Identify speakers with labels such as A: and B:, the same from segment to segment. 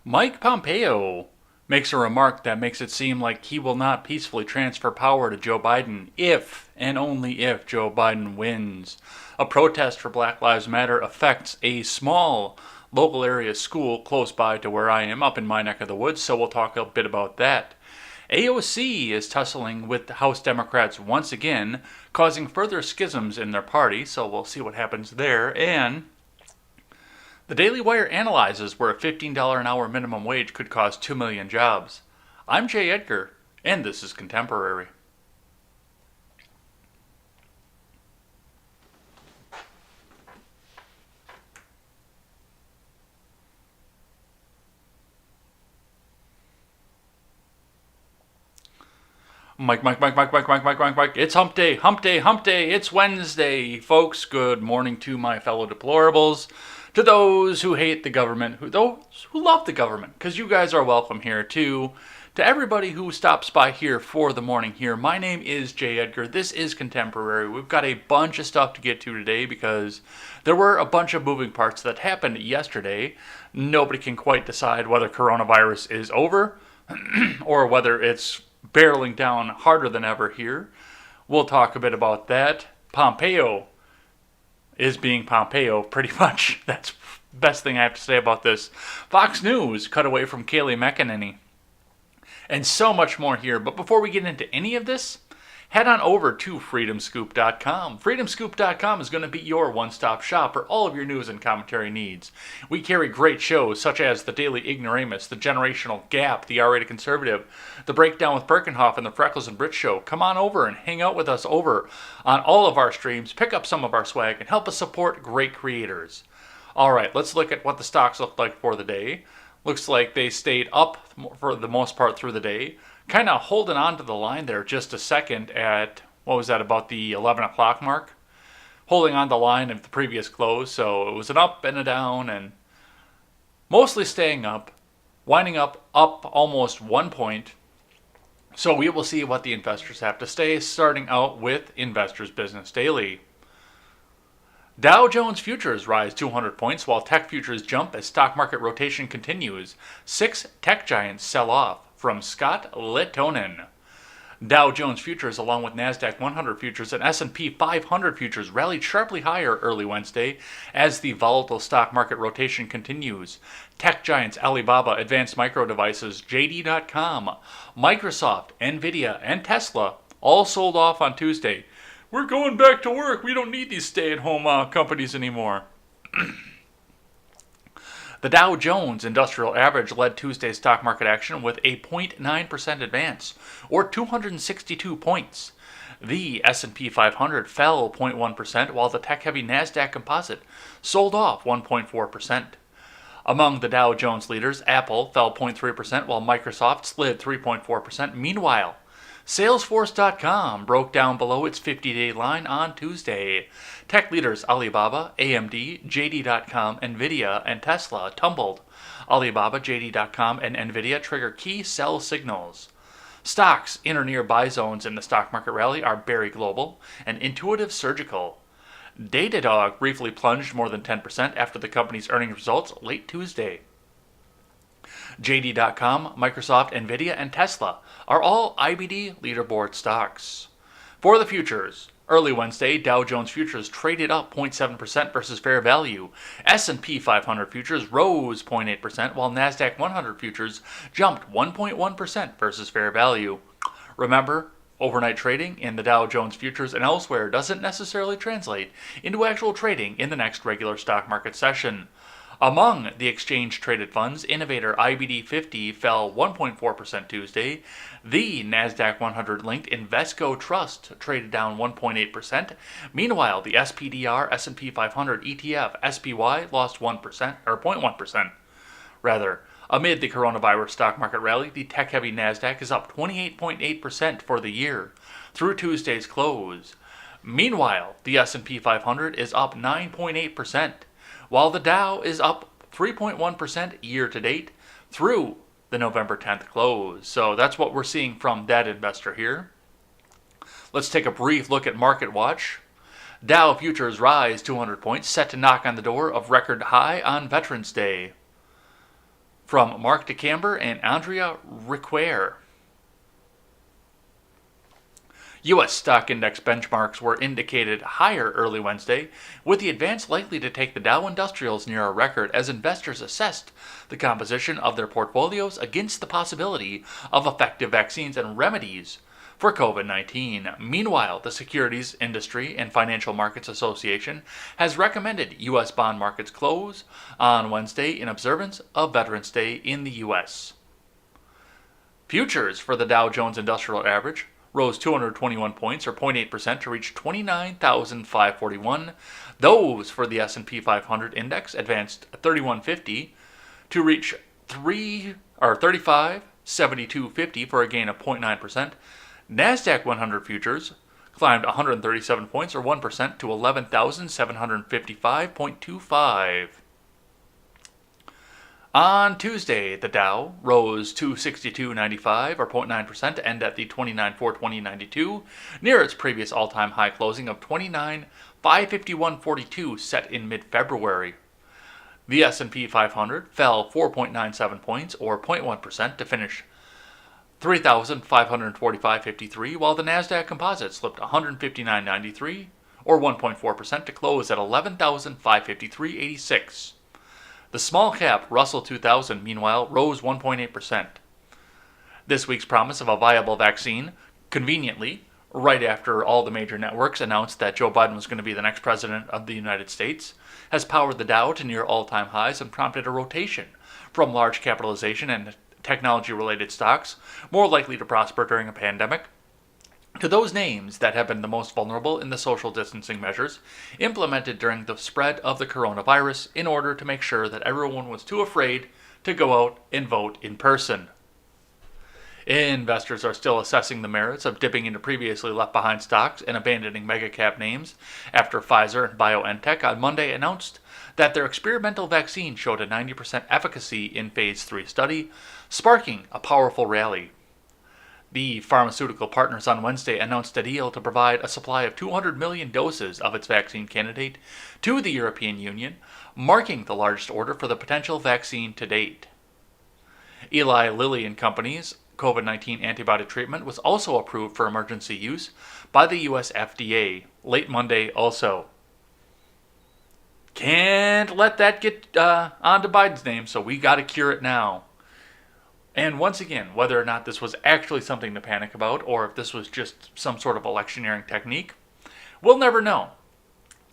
A: Mike Pompeo makes a remark that makes it seem like he will not peacefully transfer power to Joe Biden if and only if Joe Biden wins. A protest for Black Lives Matter affects a small local area school close by to where I am, up in my neck of the woods, so we'll talk a bit about that. AOC is tussling with the House Democrats once again, causing further schisms in their party, so we'll see what happens there. And the Daily Wire analyzes where a $15 an hour minimum wage could cause 2 million jobs. I'm Jay Edgar, and this is Contemporary. Mike. It's hump day, hump day, hump day. It's Wednesday. Folks, good morning to my fellow deplorables. To those who hate the government, those who love the government, because you guys are welcome here too. To everybody who stops by here for the morning here, my name is Jay Edgar. This is Contemporary. We've got a bunch of stuff to get to today because there were a bunch of moving parts that happened yesterday. Nobody can quite decide whether coronavirus is over or whether it's barreling down harder than ever here. We'll talk a bit about that. Pompeo is being Pompeo, pretty much. That's the best thing I have to say about this. Fox News cut away from Kayleigh McEnany. And so much more here. But before we get into any of this, head on over to freedomscoop.com. Freedomscoop.com is going to be your one-stop shop for all of your news and commentary needs. We carry great shows such as The Daily Ignoramus, The Generational Gap, The R-Rated Conservative, The Breakdown with Birkenhoff, and The Freckles and Brit Show. Come on over and hang out with us over on all of our streams, pick up some of our swag, and help us support great creators. All right, let's look at what the stocks looked like for the day. Looks like they stayed up for the most part through the day. Kind of holding on to the line there just a second at, what was that, about the 11 o'clock mark? Holding on the line of the previous close, so it was an up and a down, and mostly staying up, winding up almost 1 point. So we will see what the investors have to say, starting out with Investors Business Daily. Dow Jones futures rise 200 points while tech futures jump as stock market rotation continues. 6 tech giants sell off. From Scott Littonen. Dow Jones futures along with NASDAQ 100 futures and S&P 500 futures rallied sharply higher early Wednesday as the volatile stock market rotation continues. Tech giants Alibaba, Advanced Micro Devices, JD.com, Microsoft, Nvidia, and Tesla all sold off on Tuesday. We're going back to work. We don't need these stay-at-home companies anymore. The Dow Jones Industrial Average led Tuesday's stock market action with a 0.9% advance, or 262 points. The S&P 500 fell 0.1%, while the tech-heavy NASDAQ Composite sold off 1.4%. Among the Dow Jones leaders, Apple fell 0.3%, while Microsoft slid 3.4%. Meanwhile, Salesforce.com broke down below its 50-day line on Tuesday. Tech leaders Alibaba, AMD, JD.com, Nvidia, and Tesla tumbled. Alibaba, JD.com, and Nvidia trigger key sell signals. Stocks in or near buy zones in the stock market rally are Berry Global and Intuitive Surgical. Datadog briefly plunged more than 10% after the company's earnings results late Tuesday. JD.com, Microsoft, Nvidia, and Tesla are all IBD leaderboard stocks. For the futures, early Wednesday, Dow Jones futures traded up 0.7% versus fair value. S&P 500 futures rose 0.8%, while NASDAQ 100 futures jumped 1.1% versus fair value. Remember, overnight trading in the Dow Jones futures and elsewhere doesn't necessarily translate into actual trading in the next regular stock market session. Among the exchange-traded funds, Innovator IBD 50 fell 1.4% Tuesday. The NASDAQ 100-linked Invesco Trust traded down 1.8%. Meanwhile, the SPDR S&P 500 ETF SPY lost 1%, or 0.1%. Rather, amid the coronavirus stock market rally, the tech-heavy NASDAQ is up 28.8% for the year through Tuesday's close. Meanwhile, the S&P 500 is up 9.8%. While the Dow is up 3.1% year-to-date through the November 10th close. So that's what we're seeing from that investor here. Let's take a brief look at Market Watch. Dow futures rise 200 points, set to knock on the door of record high on Veterans Day. from Mark DeCamber and Andrea Riquer. U.S. stock index benchmarks were indicated higher early Wednesday, with the advance likely to take the Dow Industrials near a record as investors assessed the composition of their portfolios against the possibility of effective vaccines and remedies for COVID-19. Meanwhile, the Securities Industry and Financial Markets Association has recommended U.S. bond markets close on Wednesday in observance of Veterans Day in the U.S. Futures for the Dow Jones Industrial Average rose 221 points, or 0.8%, to reach 29,541. Those for the S&P 500 index advanced 3150 to reach 35,7250 for a gain of 0.9%. NASDAQ 100 futures climbed 137 points, or 1%, to 11,755.25. On Tuesday, the Dow rose 262.95, or 0.9%, to end at the 29,420.92, near its previous all-time high closing of 29,551.42 set in mid-February. The S&P 500 fell 4.97 points, or 0.1%, to finish 3,545.53, while the NASDAQ Composite slipped 159.93, or 1.4%, to close at 11,553.86. The small cap Russell 2000, meanwhile, rose 1.8%. This week's promise of a viable vaccine, conveniently, right after all the major networks announced that Joe Biden was going to be the next president of the United States, has powered the Dow to near all-time highs and prompted a rotation from large capitalization and technology-related stocks, more likely to prosper during a pandemic, to those names that have been the most vulnerable in the social distancing measures implemented during the spread of the coronavirus in order to make sure that everyone was too afraid to go out and vote in person. Investors are still assessing the merits of dipping into previously left-behind stocks and abandoning mega-cap names after Pfizer and BioNTech on Monday announced that their experimental vaccine showed a 90% efficacy in Phase 3 study, sparking a powerful rally. The pharmaceutical partners on Wednesday announced a deal to provide a supply of 200 million doses of its vaccine candidate to the European Union, marking the largest order for the potential vaccine to date. Eli Lilly and Company's COVID-19 antibody treatment was also approved for emergency use by the U.S. FDA late Monday also. Can't let that get onto Biden's name, so we got to cure it now. And once again, whether or not this was actually something to panic about or if this was just some sort of electioneering technique, we'll never know.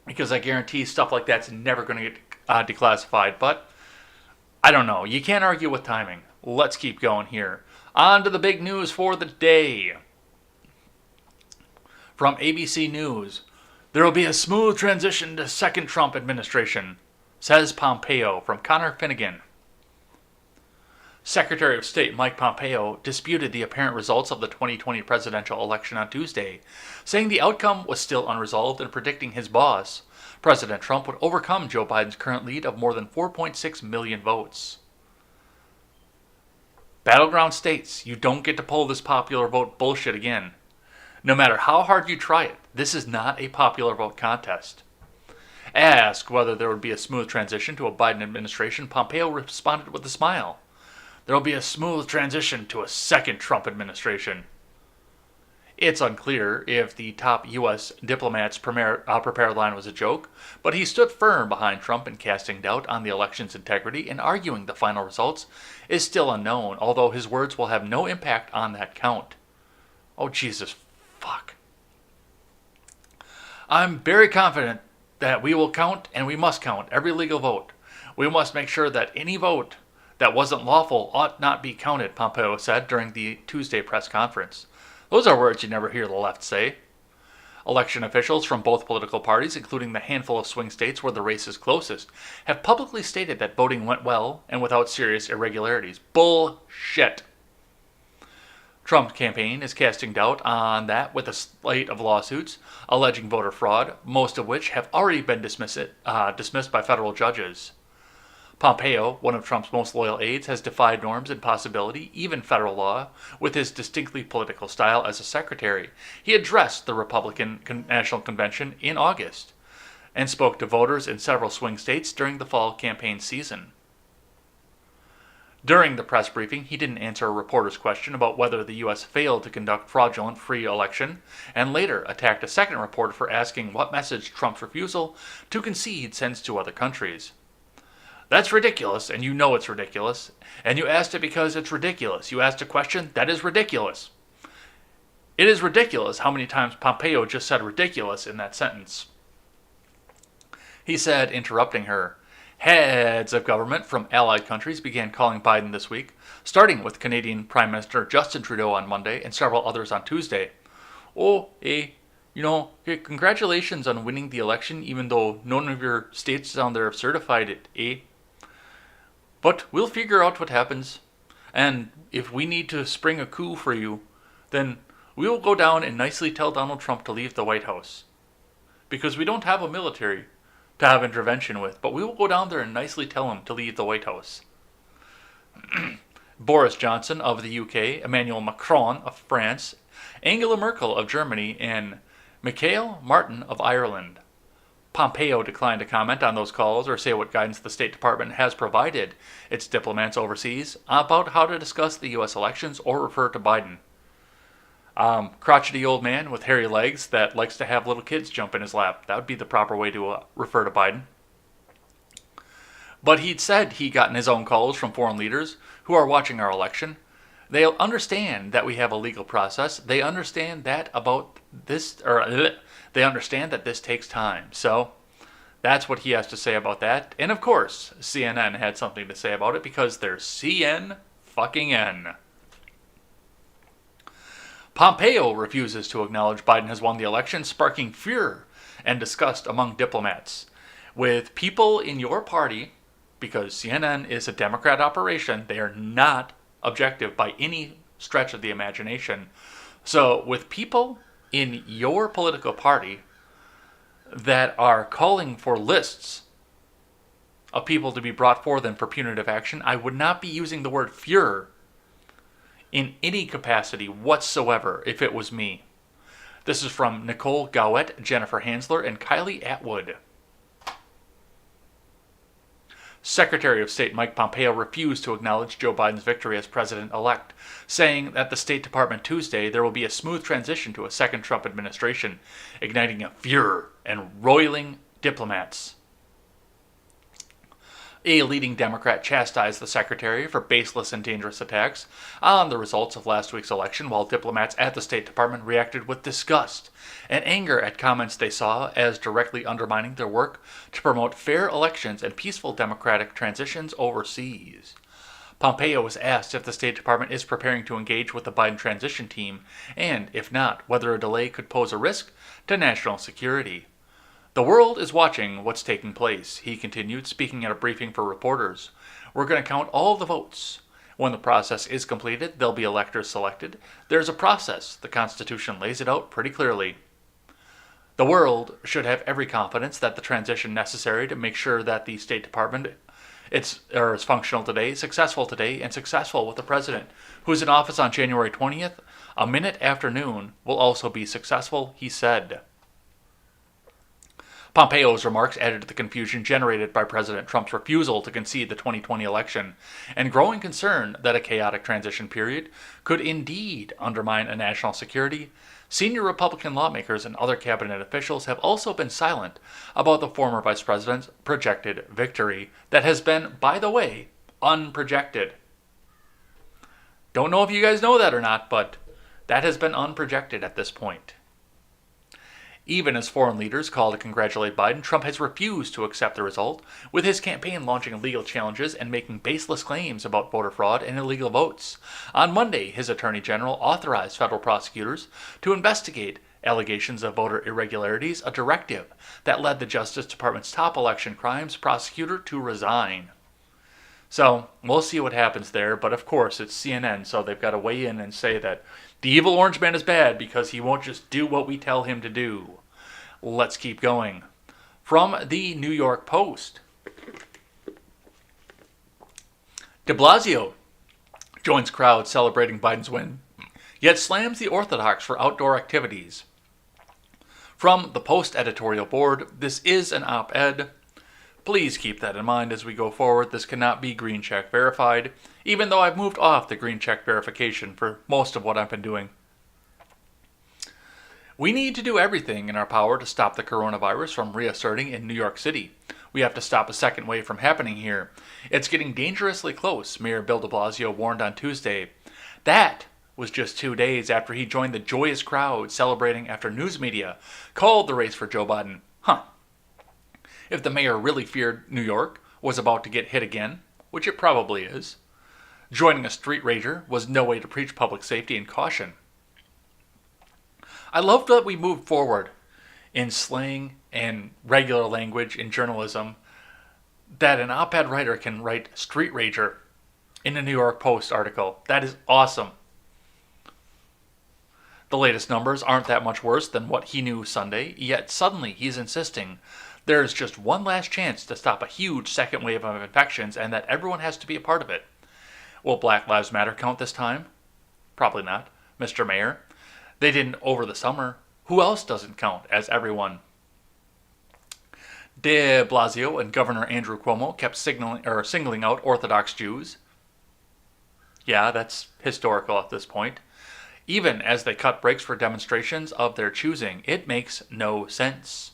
A: Because I guarantee stuff like that's never going to get declassified. But I don't know. You can't argue with timing. Let's keep going here. On to the big news for the day. From ABC News, there will be a smooth transition to second Trump administration, says Pompeo, from Connor Finnegan. Secretary of State Mike Pompeo disputed the apparent results of the 2020 presidential election on Tuesday, saying the outcome was still unresolved and predicting his boss, President Trump, would overcome Joe Biden's current lead of more than 4.6 million votes. Battleground states, you don't get to pull this popular vote bullshit again. No matter how hard you try it, this is not a popular vote contest. Asked whether there would be a smooth transition to a Biden administration, Pompeo responded with a smile. There will be a smooth transition to a second Trump administration. It's unclear if the top U.S. diplomat's prepared line was a joke, but he stood firm behind Trump in casting doubt on the election's integrity and arguing the final results is still unknown, although his words will have no impact on that count. Oh, Jesus, fuck. I'm very confident that we will count, and we must count, every legal vote. We must make sure that any vote that wasn't lawful ought not be counted, Pompeo said during the Tuesday press conference. Those are words you never hear the left say. Election officials from both political parties, including the handful of swing states where the race is closest, have publicly stated that voting went well and without serious irregularities. Bullshit. Trump's campaign is casting doubt on that with a slate of lawsuits alleging voter fraud, most of which have already been dismissed by federal judges. Pompeo, one of Trump's most loyal aides, has defied norms and possibility, even federal law, with his distinctly political style as a secretary. He addressed the Republican National Convention in August and spoke to voters in several swing states during the fall campaign season. During the press briefing, he didn't answer a reporter's question about whether the U.S. failed to conduct fraudulent free election, and later attacked a second reporter for asking what message Trump's refusal to concede sends to other countries. That's ridiculous, and you know it's ridiculous, and you asked it because it's ridiculous. You asked a question that is ridiculous. It is ridiculous how many times Pompeo just said ridiculous in that sentence. He said, interrupting her, heads of government from allied countries began calling Biden this week, starting with Canadian Prime Minister Justin Trudeau on Monday and several others on Tuesday. Congratulations on winning the election, even though none of your states down there have certified it, But we'll figure out what happens, and if we need to spring a coup for you, then we will go down and nicely tell Donald Trump to leave the White House. Because we don't have a military to have intervention with, but we will go down there and nicely tell him to leave the White House. Boris Johnson of the UK, Emmanuel Macron of France, Angela Merkel of Germany, and Michael Martin of Ireland. Pompeo declined to comment on those calls or say what guidance the State Department has provided its diplomats overseas about how to discuss the U.S. elections or refer to Biden. Crotchety old man with hairy legs that likes to have little kids jump in his lap. That would be the proper way to refer to Biden. But he'd said he'd gotten his own calls from foreign leaders who are watching our election. They'll understand that we have a legal process. They understand that they understand that this takes time. So that's what he has to say about that. And of course, CNN had something to say about it because they're CN fucking N. Pompeo refuses to acknowledge Biden has won the election, sparking fear and disgust among diplomats. With people in your party, because CNN is a Democrat operation, they are not objective by any stretch of the imagination. So with people in your political party that are calling for lists of people to be brought forth for punitive action, I would not be using the word Führer in any capacity whatsoever if it was me. This is from Nicole Gowett, Jennifer Hansler, and Kylie Atwood. Secretary of State Mike Pompeo refused to acknowledge Joe Biden's victory as president-elect, saying at the State Department Tuesday there will be a smooth transition to a second Trump administration, igniting a furor and roiling diplomats. A leading Democrat chastised the secretary for baseless and dangerous attacks on the results of last week's election, while diplomats at the State Department reacted with disgust and anger at comments they saw as directly undermining their work to promote fair elections and peaceful democratic transitions overseas. Pompeo was asked if the State Department is preparing to engage with the Biden transition team, and, if not, whether a delay could pose a risk to national security. The world is watching what's taking place, he continued, speaking at a briefing for reporters. We're going to count all the votes. When the process is completed, there'll be electors selected. There's a process. The Constitution lays it out pretty clearly. The world should have every confidence that the transition necessary to make sure that the State Department is functional today, successful today, and successful with the president, who's in office on January 20th, a minute after noon, will also be successful, he said. Pompeo's remarks added to the confusion generated by President Trump's refusal to concede the 2020 election and growing concern that a chaotic transition period could indeed undermine a national security. Senior Republican lawmakers and other cabinet officials have also been silent about the former vice president's projected victory that has been, by the way, unprojected. Don't know if you guys know that or not, but that has been unprojected at this point. Even as foreign leaders call to congratulate Biden, Trump has refused to accept the result, with his campaign launching legal challenges and making baseless claims about voter fraud and illegal votes. On Monday, his attorney general authorized federal prosecutors to investigate allegations of voter irregularities, a directive that led the Justice Department's top election crimes prosecutor to resign. So, we'll see what happens there, but of course, it's CNN, so they've got to weigh in and say that the evil orange man is bad because he won't just do what we tell him to do. Let's keep going. From the New York Post. DeBlasio joins crowd celebrating Biden's win, yet slams the Orthodox for outdoor activities. From the Post editorial board, this is an op-ed. Please keep that in mind as we go forward. This cannot be green check verified, even though I've moved off the green check verification for most of what I've been doing. We need to do everything in our power to stop the coronavirus from reasserting in New York City. We have to stop a second wave from happening here. It's getting dangerously close, Mayor Bill DeBlasio warned on Tuesday. That was just 2 days after he joined the joyous crowd celebrating after news media called the race for Joe Biden. If the mayor really feared New York was about to get hit again, which it probably is, joining a street rager was no way to preach public safety and caution. I love that we moved forward in slang and regular language in journalism, that an op-ed writer can write street rager in a New York Post article. That is awesome. The latest numbers aren't that much worse than what he knew Sunday, yet suddenly he's insisting there's just one last chance to stop a huge second wave of infections and that everyone has to be a part of it. Will Black Lives Matter count this time? Probably not, Mr. Mayor. They didn't over the summer. Who else doesn't count as everyone? DeBlasio and Governor Andrew Cuomo kept singling out Orthodox Jews. Yeah, that's historical at this point. Even as they cut breaks for demonstrations of their choosing, it makes no sense.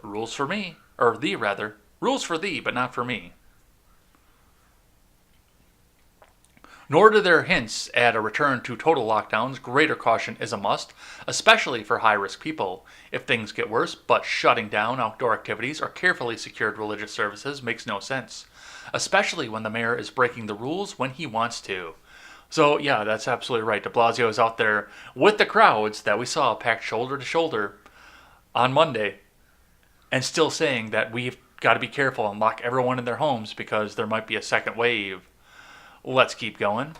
A: Rules for me, or thee rather. Rules for thee, but not for me. Nor do their hints at a return to total lockdowns. Greater caution is a must, especially for high-risk people. If things get worse, but shutting down outdoor activities or carefully secured religious services makes no sense, especially when the mayor is breaking the rules when he wants to. So yeah, that's absolutely right. DeBlasio is out there with the crowds that we saw packed shoulder to shoulder on Monday, and still saying that we've got to be careful and lock everyone in their homes because there might be a second wave. Let's keep going.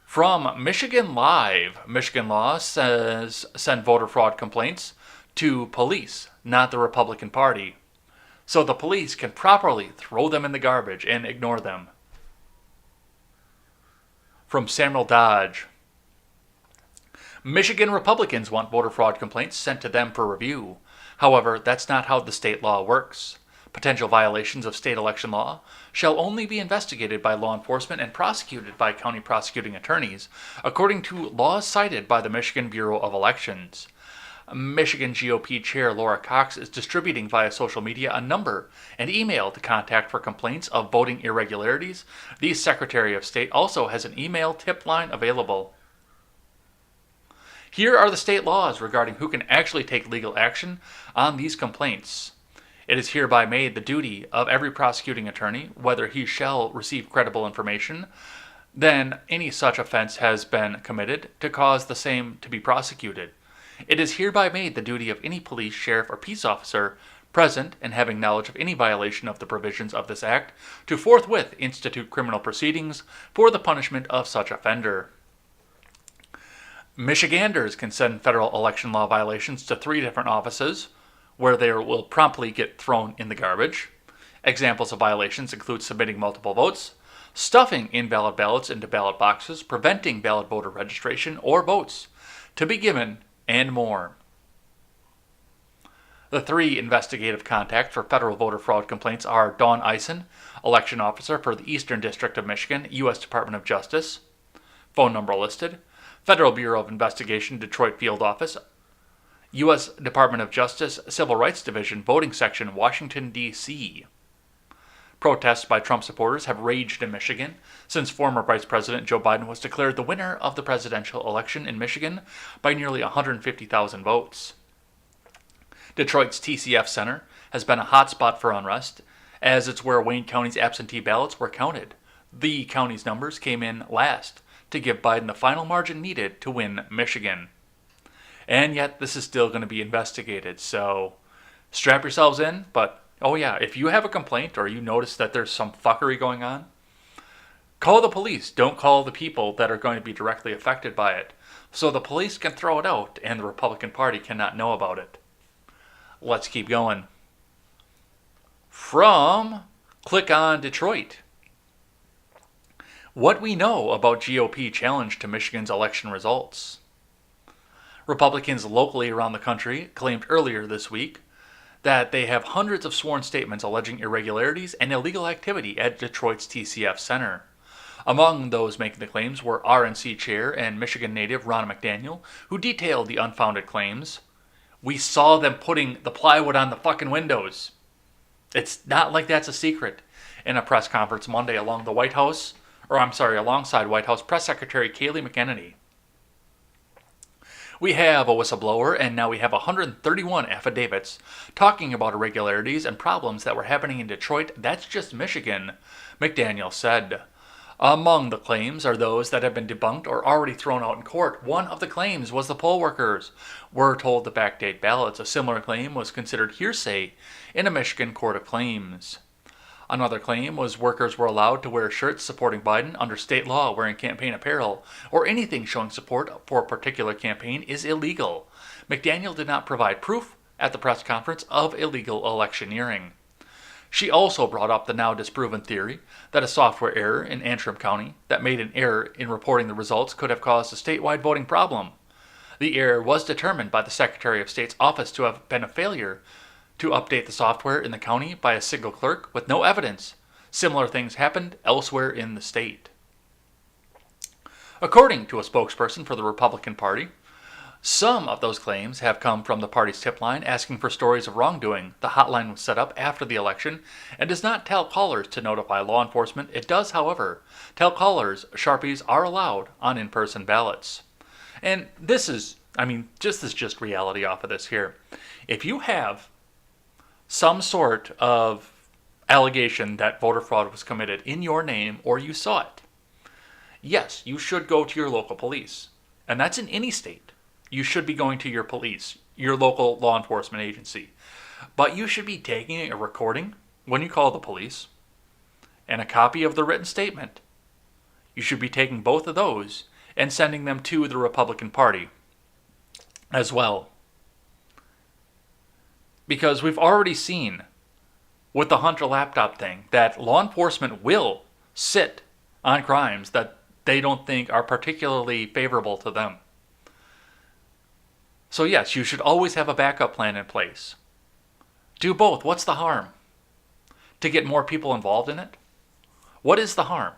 A: From Michigan Live, Michigan law says send voter fraud complaints to police, not the Republican Party, so the police can properly throw them in the garbage and ignore them. From Samuel Dodge, Michigan Republicans want voter fraud complaints sent to them for review. However, that's not how the state law works. Potential violations of state election law shall only be investigated by law enforcement and prosecuted by county prosecuting attorneys, according to laws cited by the Michigan Bureau of Elections. Michigan GOP Chair Laura Cox is distributing via social media a number and email to contact for complaints of voting irregularities. The Secretary of State also has an email tip line available. Here are the state laws regarding who can actually take legal action on these complaints. It is hereby made the duty of every prosecuting attorney, whether he shall receive credible information, then any such offense has been committed, to cause the same to be prosecuted. It is hereby made the duty of any police, sheriff, or peace officer present and having knowledge of any violation of the provisions of this act to forthwith institute criminal proceedings for the punishment of such offender. Michiganders can send federal election law violations to 3 different offices, where they will promptly get thrown in the garbage. Examples of violations include submitting multiple votes, stuffing invalid ballots into ballot boxes, preventing valid voter registration or votes to be given, and more. The 3 investigative contacts for federal voter fraud complaints are Dawn Eisen, election officer for the Eastern District of Michigan, U.S. Department of Justice. Phone number listed. Federal Bureau of Investigation, Detroit Field Office, U.S. Department of Justice, Civil Rights Division, Voting Section, Washington, D.C. Protests by Trump supporters have raged in Michigan since former Vice President Joe Biden was declared the winner of the presidential election in Michigan by nearly 150,000 votes. Detroit's TCF Center has been a hotspot for unrest, as it's where Wayne County's absentee ballots were counted. The county's numbers came in last to give Biden the final margin needed to win Michigan. And yet, this is still going to be investigated, so strap yourselves in. But, oh yeah, if you have a complaint or you notice that there's some fuckery going on, call the police. Don't call the people that are going to be directly affected by it. So the police can throw it out and the Republican Party cannot know about it. Let's keep going. From Click on Detroit. What we know about GOP challenge to Michigan's election results. Republicans locally around the country claimed earlier this week that they have hundreds of sworn statements alleging irregularities and illegal activity at Detroit's TCF Center. Among those making the claims were RNC chair and Michigan native Ronna McDaniel, who detailed the unfounded claims. We saw them putting the plywood on the fucking windows. It's not like that's a secret. In a press conference Monday alongside White House Press Secretary Kayleigh McEnany. We have a whistleblower, and now we have 131 affidavits talking about irregularities and problems that were happening in Detroit. That's just Michigan, McDaniel said. Among the claims are those that have been debunked or already thrown out in court. One of the claims was the poll workers were told to backdate ballots. A similar claim was considered hearsay in a Michigan court of claims. Another claim was workers were allowed to wear shirts supporting Biden under state law. Wearing campaign apparel or anything showing support for a particular campaign is illegal. McDaniel did not provide proof at the press conference of illegal electioneering. She also brought up the now disproven theory that a software error in Antrim County that made an error in reporting the results could have caused a statewide voting problem. The error was determined by the Secretary of State's office to have been a failure to update the software in the county by a single clerk with no evidence. Similar things happened elsewhere in the state. According to a spokesperson for the Republican Party, some of those claims have come from the party's tip line asking for stories of wrongdoing. The hotline was set up after the election and does not tell callers to notify law enforcement. It does, however, tell callers Sharpies are allowed on in-person ballots. And this is just reality off of this here. If you have some sort of allegation that voter fraud was committed in your name or you saw it, yes, you should go to your local police. And that's in any state. You should be going to your police, your local law enforcement agency. But you should be taking a recording when you call the police and a copy of the written statement. You should be taking both of those and sending them to the Republican Party as well. Because we've already seen with the Hunter laptop thing that law enforcement will sit on crimes that they don't think are particularly favorable to them. So yes, you should always have a backup plan in place. Do both. What's the harm? To get more people involved in it? What is the harm?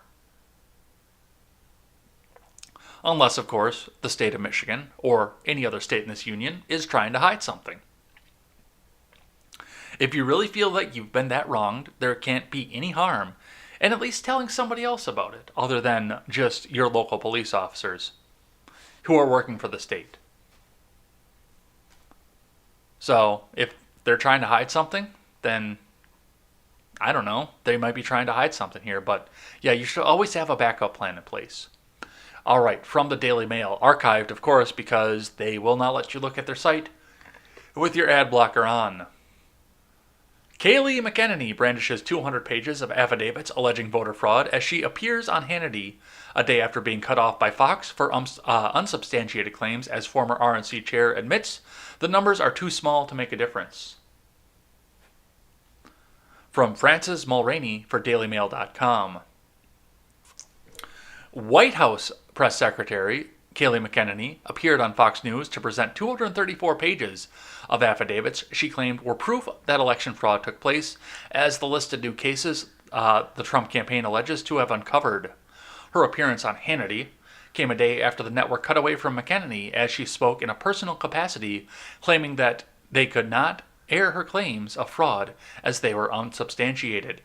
A: Unless, of course, the state of Michigan or any other state in this union is trying to hide something. If you really feel that you've been that wronged, there can't be any harm in at least telling somebody else about it, other than just your local police officers who are working for the state. So, if they're trying to hide something, then, I don't know, they might be trying to hide something here. But, yeah, you should always have a backup plan in place. All right, from the Daily Mail, archived, of course, because they will not let you look at their site with your ad blocker on. Kayleigh McEnany brandishes 200 pages of affidavits alleging voter fraud as she appears on Hannity a day after being cut off by Fox for unsubstantiated claims, as former RNC chair admits the numbers are too small to make a difference. From Frances Mulroney for DailyMail.com. White House Press Secretary Kayleigh McEnany appeared on Fox News to present 234 pages of affidavits she claimed were proof that election fraud took place, as the listed new cases the Trump campaign alleges to have uncovered. Her appearance on Hannity came a day after the network cut away from McEnany as she spoke in a personal capacity, claiming that they could not air her claims of fraud as they were unsubstantiated.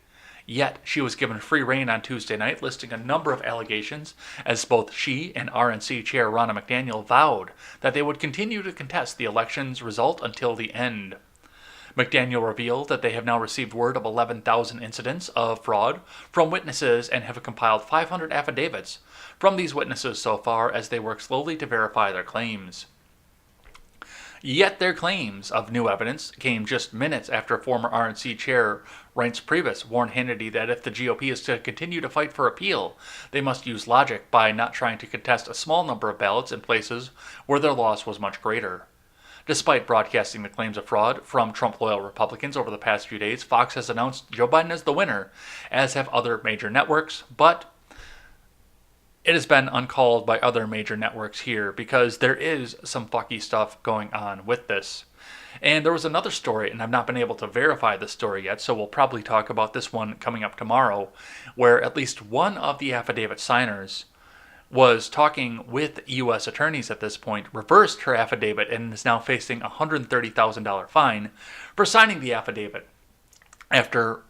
A: Yet, she was given free rein on Tuesday night, listing a number of allegations, as both she and RNC Chair Ronna McDaniel vowed that they would continue to contest the election's result until the end. McDaniel revealed that they have now received word of 11,000 incidents of fraud from witnesses and have compiled 500 affidavits from these witnesses so far as they work slowly to verify their claims. Yet their claims of new evidence came just minutes after former RNC Chair Reince Priebus warned Hannity that if the GOP is to continue to fight for appeal, they must use logic by not trying to contest a small number of ballots in places where their loss was much greater. Despite broadcasting the claims of fraud from Trump-loyal Republicans over the past few days, Fox has announced Joe Biden as the winner, as have other major networks, but it has been uncalled by other major networks here because there is some fucky stuff going on with this. And there was another story, and I've not been able to verify this story yet, so we'll probably talk about this one coming up tomorrow, where at least one of the affidavit signers was talking with U.S. attorneys at this point, reversed her affidavit, and is now facing a $130,000 fine for signing the affidavit after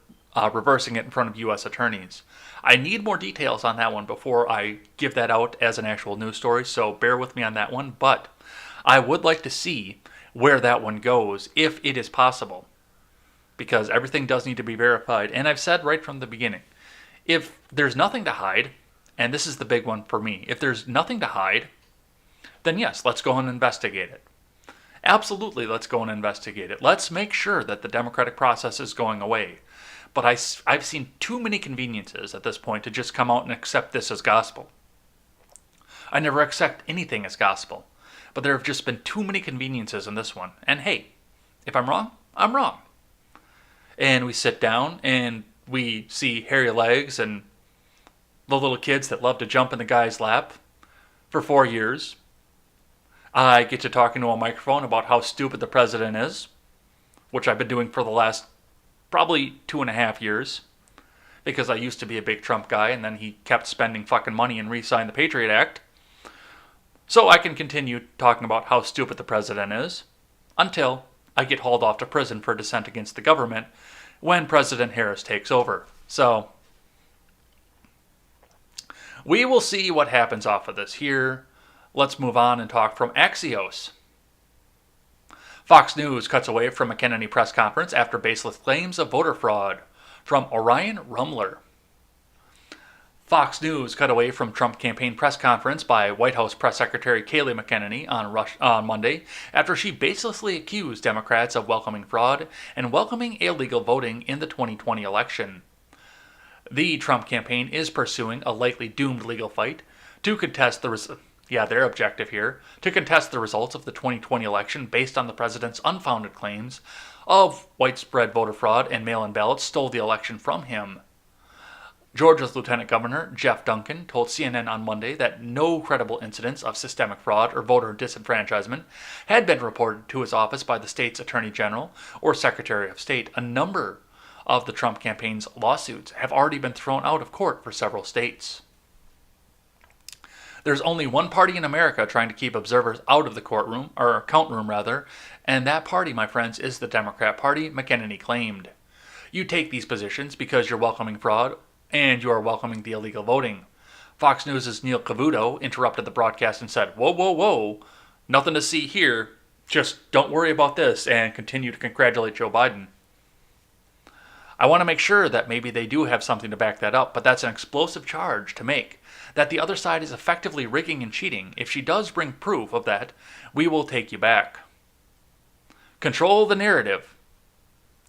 A: reversing it in front of U.S. attorneys. I need more details on that one before I give that out as an actual news story, so bear with me on that one, but I would like to see where that one goes, if it is possible, because everything does need to be verified. And I've said right from the beginning, if there's nothing to hide, and this is the big one for me, if there's nothing to hide, then yes, let's go and investigate it. Absolutely, let's go and investigate it. Let's make sure that the democratic process is going away. But I've seen too many conveniences at this point to just come out and accept this as gospel. I never accept anything as gospel. But there have just been too many conveniences in this one. And hey, if I'm wrong, I'm wrong. And we sit down and we see hairy legs and the little kids that love to jump in the guy's lap for 4 years. I get to talk into a microphone about how stupid the president is, which I've been doing for the last probably 2.5 years, because I used to be a big Trump guy and then he kept spending fucking money and re-signed the Patriot Act. So I can continue talking about how stupid the president is until I get hauled off to prison for dissent against the government when President Harris takes over. So we will see what happens off of this here. Let's move on and talk from Axios. Fox News cuts away from a Kennedy press conference after baseless claims of voter fraud, from Orion Rumler. Fox News cut away from Trump campaign press conference by White House Press Secretary Kayleigh McEnany on Monday after she baselessly accused Democrats of welcoming fraud and welcoming illegal voting in the 2020 election. The Trump campaign is pursuing a likely doomed legal fight to contest their objective here, to contest the results of the 2020 election based on the president's unfounded claims of widespread voter fraud and mail-in ballots stole the election from him. Georgia's Lieutenant Governor Jeff Duncan told CNN on Monday that no credible incidents of systemic fraud or voter disenfranchisement had been reported to his office by the state's Attorney General or Secretary of State. A number of the Trump campaign's lawsuits have already been thrown out of court for several states. There's only one party in America trying to keep observers out of the courtroom, or count room rather, and that party, my friends, is the Democrat Party, McEnany claimed. You take these positions because you're welcoming fraud and you are welcoming the illegal voting. Fox News' Neil Cavuto interrupted the broadcast and said, "Whoa, whoa, whoa, nothing to see here. Just don't worry about this," and continue to congratulate Joe Biden. I want to make sure that maybe they do have something to back that up, but that's an explosive charge to make, that the other side is effectively rigging and cheating. If she does bring proof of that, we will take you back. Control the narrative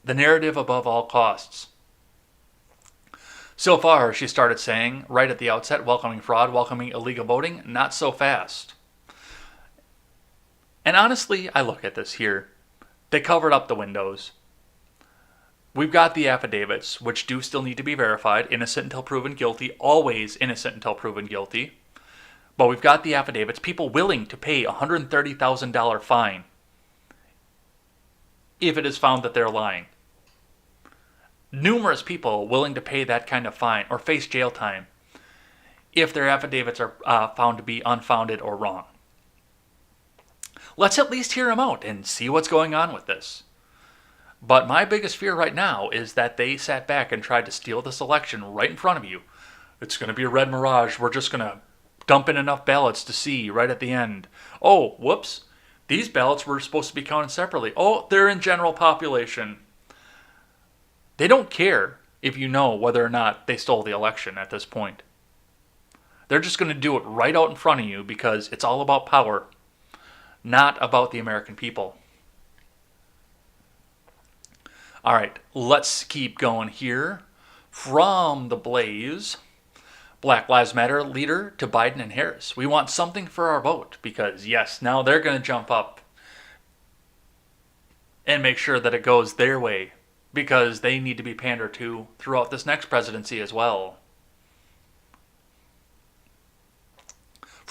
A: above all costs. So far, she started saying, right at the outset, welcoming fraud, welcoming illegal voting, not so fast. And honestly, I look at this here. They covered up the windows. We've got the affidavits, which do still need to be verified, innocent until proven guilty, always innocent until proven guilty. But we've got the affidavits, people willing to pay a $130,000 fine if it is found that they're lying. Numerous people willing to pay that kind of fine or face jail time if their affidavits are found to be unfounded or wrong. Let's at least hear them out and see what's going on with this. But my biggest fear right now is that they sat back and tried to steal this election right in front of you. It's going to be a red mirage. We're just going to dump in enough ballots to see right at the end. Oh, whoops. These ballots were supposed to be counted separately. Oh, they're in general population. They don't care if you know whether or not they stole the election at this point. They're just going to do it right out in front of you because it's all about power, not about the American people. All right, let's keep going here. From the Blaze, Black Lives Matter leader to Biden and Harris. We want something for our vote because, yes, now they're going to jump up and make sure that it goes their way because they need to be pandered to throughout this next presidency as well.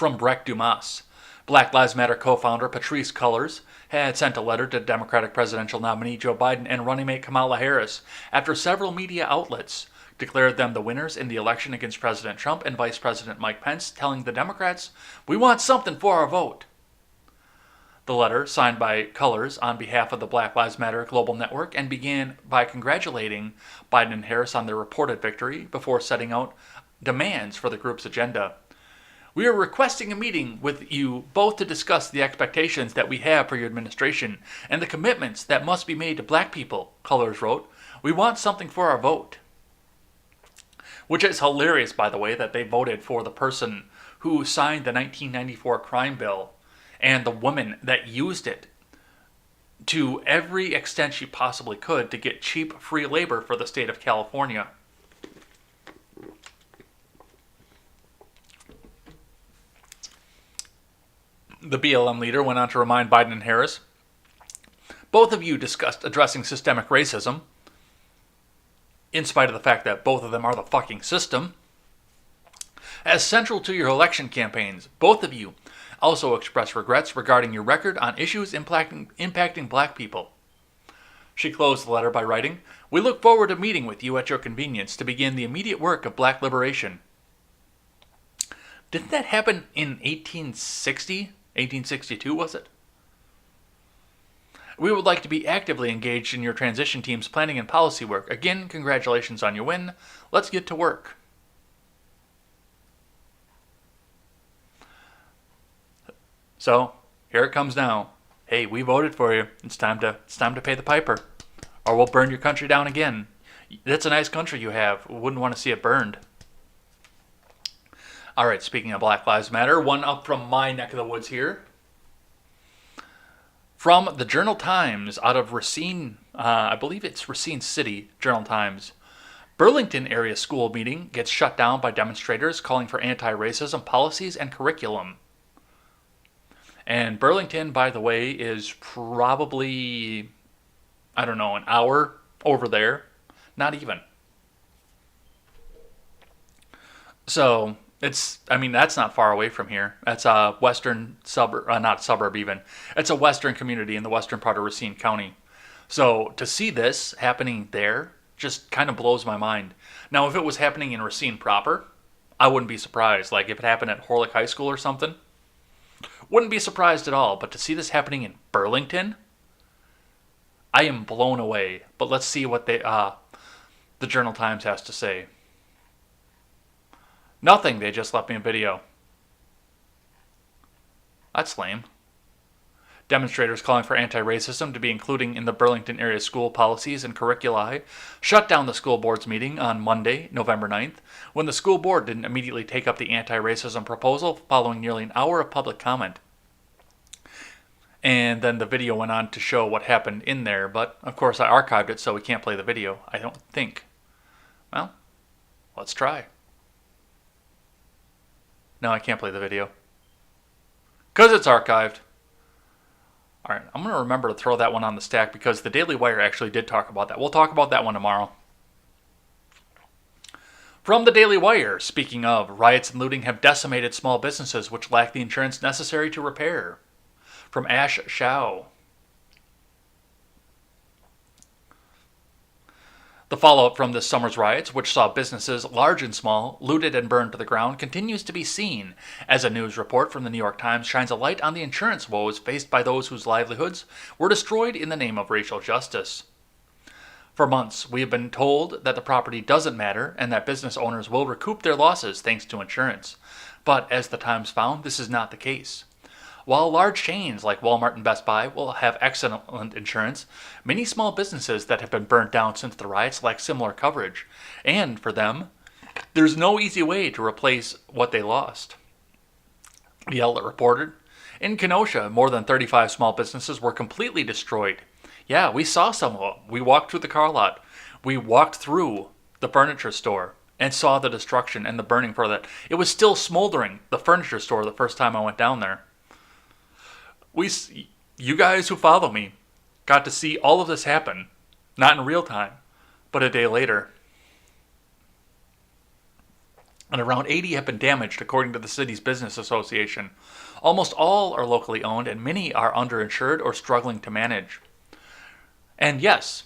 A: From Breck Dumas, Black Lives Matter co-founder Patrisse Cullors had sent a letter to Democratic presidential nominee Joe Biden and running mate Kamala Harris after several media outlets declared them the winners in the election against President Trump and Vice President Mike Pence, telling the Democrats, "We want something for our vote." The letter, signed by Cullors on behalf of the Black Lives Matter Global Network, and began by congratulating Biden and Harris on their reported victory before setting out demands for the group's agenda. "We are requesting a meeting with you both to discuss the expectations that we have for your administration and the commitments that must be made to black people," Cullors wrote. "We want something for our vote." Which is hilarious, by the way, that they voted for the person who signed the 1994 crime bill and the woman that used it to every extent she possibly could to get cheap free labor for the state of California. The BLM leader went on to remind Biden and Harris, "Both of you discussed addressing systemic racism, in spite of the fact that both of them are the fucking system, as central to your election campaigns. Both of you also expressed regrets regarding your record on issues impacting black people." She closed the letter by writing, "We look forward to meeting with you at your convenience to begin the immediate work of black liberation." Didn't that happen in 1860? 1862, was it? "We would like to be actively engaged in your transition team's planning and policy work. Again, congratulations on your win. Let's get to work." So, here it comes now. Hey, we voted for you. It's time to pay the piper, or we'll burn your country down again. That's a nice country you have. We wouldn't want to see it burned. All right, speaking of Black Lives Matter, one up from my neck of the woods here. From the Journal-Times out of Racine, I believe it's Racine City, Journal-Times. Burlington area school meeting gets shut down by demonstrators calling for anti-racism policies and curriculum. And Burlington, by the way, is probably, I don't know, an hour over there. Not even. So, that's not far away from here. That's a western suburb, not suburb even. It's a western community in the western part of Racine County. So, to see this happening there just kind of blows my mind. Now, if it was happening in Racine proper, I wouldn't be surprised. Like, if it happened at Horlick High School or something, wouldn't be surprised at all. But to see this happening in Burlington, I am blown away. But let's see what the Journal-Times has to say. Nothing, they just left me a video. That's lame. Demonstrators calling for anti-racism to be included in the Burlington area school policies and curricula shut down the school board's meeting on Monday, November 9th, when the school board didn't immediately take up the anti-racism proposal following nearly an hour of public comment. And then the video went on to show what happened in there, but of course I archived it so we can't play the video, I don't think. Well, let's try. No, I can't play the video. Because it's archived. Alright, I'm going to remember to throw that one on the stack because the Daily Wire actually did talk about that. We'll talk about that one tomorrow. From the Daily Wire, speaking of, riots and looting have decimated small businesses which lack the insurance necessary to repair. From Ash Shao. The fallout from this summer's riots, which saw businesses, large and small, looted and burned to the ground, continues to be seen, as a news report from the New York Times shines a light on the insurance woes faced by those whose livelihoods were destroyed in the name of racial justice. For months, we have been told that the property doesn't matter and that business owners will recoup their losses thanks to insurance. But as the Times found, this is not the case. While large chains like Walmart and Best Buy will have excellent insurance, many small businesses that have been burnt down since the riots lack similar coverage. And for them, there's no easy way to replace what they lost. The outlet reported, in Kenosha, more than 35 small businesses were completely destroyed. Yeah, we saw some of them. We walked through the car lot. We walked through the furniture store and saw the destruction and the burning for that. It was still smoldering, the furniture store, the first time I went down there. You guys who follow me got to see all of this happen, not in real time, but a day later. and around 80 have been damaged, according to the city's business association. Almost all are locally owned, and many are underinsured or struggling to manage. And yes,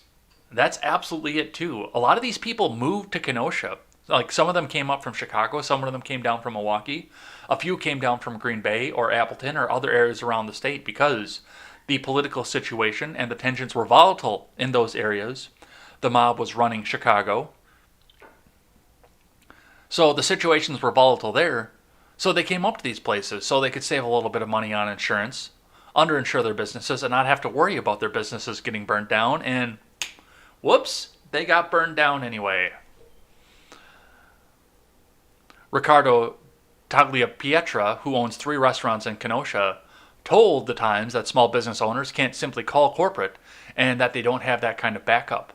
A: that's absolutely it too. A lot of these people moved to Kenosha. Like, some of them came up from Chicago, some of them came down from Milwaukee. A few came down from Green Bay or Appleton or other areas around the state because the political situation and the tensions were volatile in those areas. The mob was running Chicago. So the situations were volatile there. So they came up to these places so they could save a little bit of money on insurance, underinsure their businesses, and not have to worry about their businesses getting burnt down. And whoops, they got burned down anyway. Ricardo Tagliapietra, who owns 3 restaurants in Kenosha, told the Times that small business owners can't simply call corporate and that they don't have that kind of backup.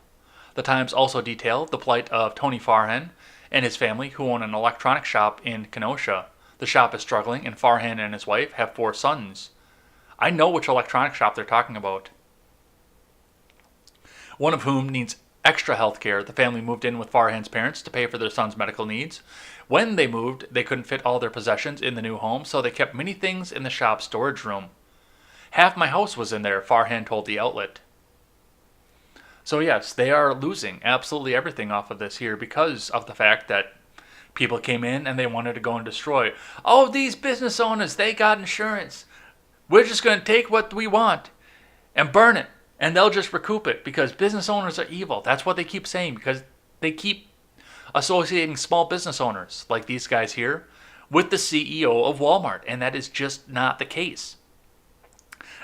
A: The Times also detailed the plight of Tony Farhan and his family, who own an electronics shop in Kenosha. The shop is struggling, and Farhan and his wife have 4 sons. I know which electronics shop they're talking about. One of whom needs extra health care. The family moved in with Farhan's parents to pay for their son's medical needs. When they moved, they couldn't fit all their possessions in the new home, so they kept many things in the shop's storage room. Half my house was in there, Farhan told the outlet. So yes, they are losing absolutely everything off of this here because of the fact that people came in and they wanted to go and destroy. Oh, these business owners, they got insurance. We're just going to take what we want and burn it, and they'll just recoup it because business owners are evil. That's what they keep saying, because they keep associating small business owners like these guys here with the CEO of Walmart, and that is just not the case.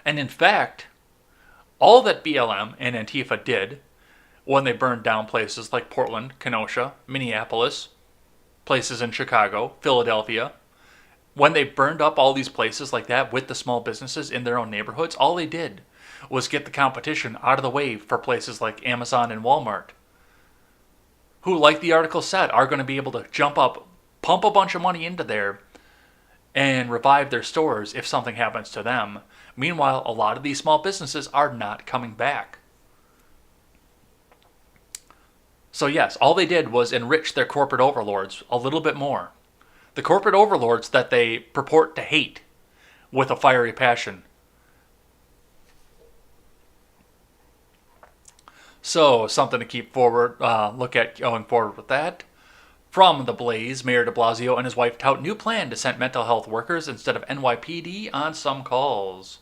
A: And in fact, all that BLM and Antifa did when they burned down places like Portland, Kenosha, Minneapolis, places in Chicago, Philadelphia, when they burned up all these places like that with the small businesses in their own neighborhoods, all they did was get the competition out of the way for places like Amazon and Walmart, who, like the article said, are going to be able to jump up, pump a bunch of money into there, and revive their stores if something happens to them. Meanwhile, a lot of these small businesses are not coming back. So yes, all they did was enrich their corporate overlords a little bit more. The corporate overlords that they purport to hate with a fiery passion. So, something to keep forward, look at going forward with that. From The Blaze, Mayor DeBlasio and his wife tout new plan to send mental health workers instead of NYPD on some calls.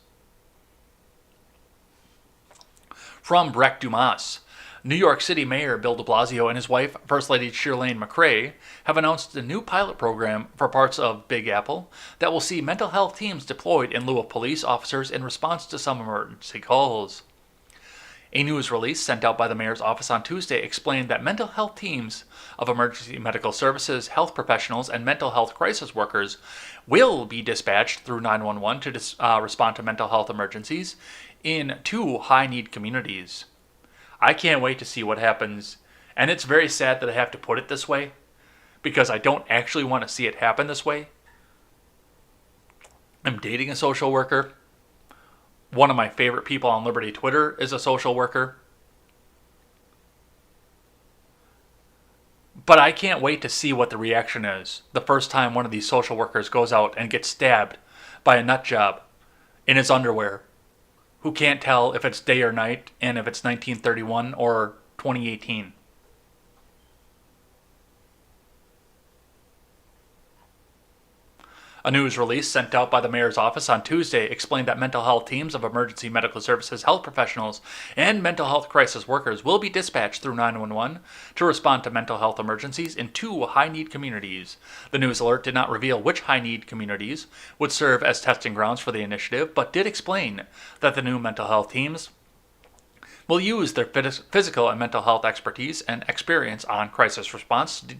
A: From Breck Dumas, New York City Mayor Bill de Blasio and his wife, First Lady Chirlane McCray, have announced a new pilot program for parts of Big Apple that will see mental health teams deployed in lieu of police officers in response to some emergency calls. A news release sent out by the mayor's office on Tuesday explained that mental health teams of emergency medical services, health professionals, and mental health crisis workers will be dispatched through 911 to respond to mental health emergencies in 2 high-need communities. I can't wait to see what happens, and it's very sad that I have to put it this way, because I don't actually want to see it happen this way. I'm dating a social worker. One of my favorite people on Liberty Twitter is a social worker. But I can't wait to see what the reaction is the first time one of these social workers goes out and gets stabbed by a nut job in his underwear, who can't tell if it's day or night and if it's 1931 or 2018. A news release sent out by the mayor's office on Tuesday explained that mental health teams of emergency medical services, health professionals, and mental health crisis workers will be dispatched through 911 to respond to mental health emergencies in 2 high-need communities. The news alert did not reveal which high-need communities would serve as testing grounds for the initiative, but did explain that the new mental health teams will use their physical and mental health expertise and experience on crisis response to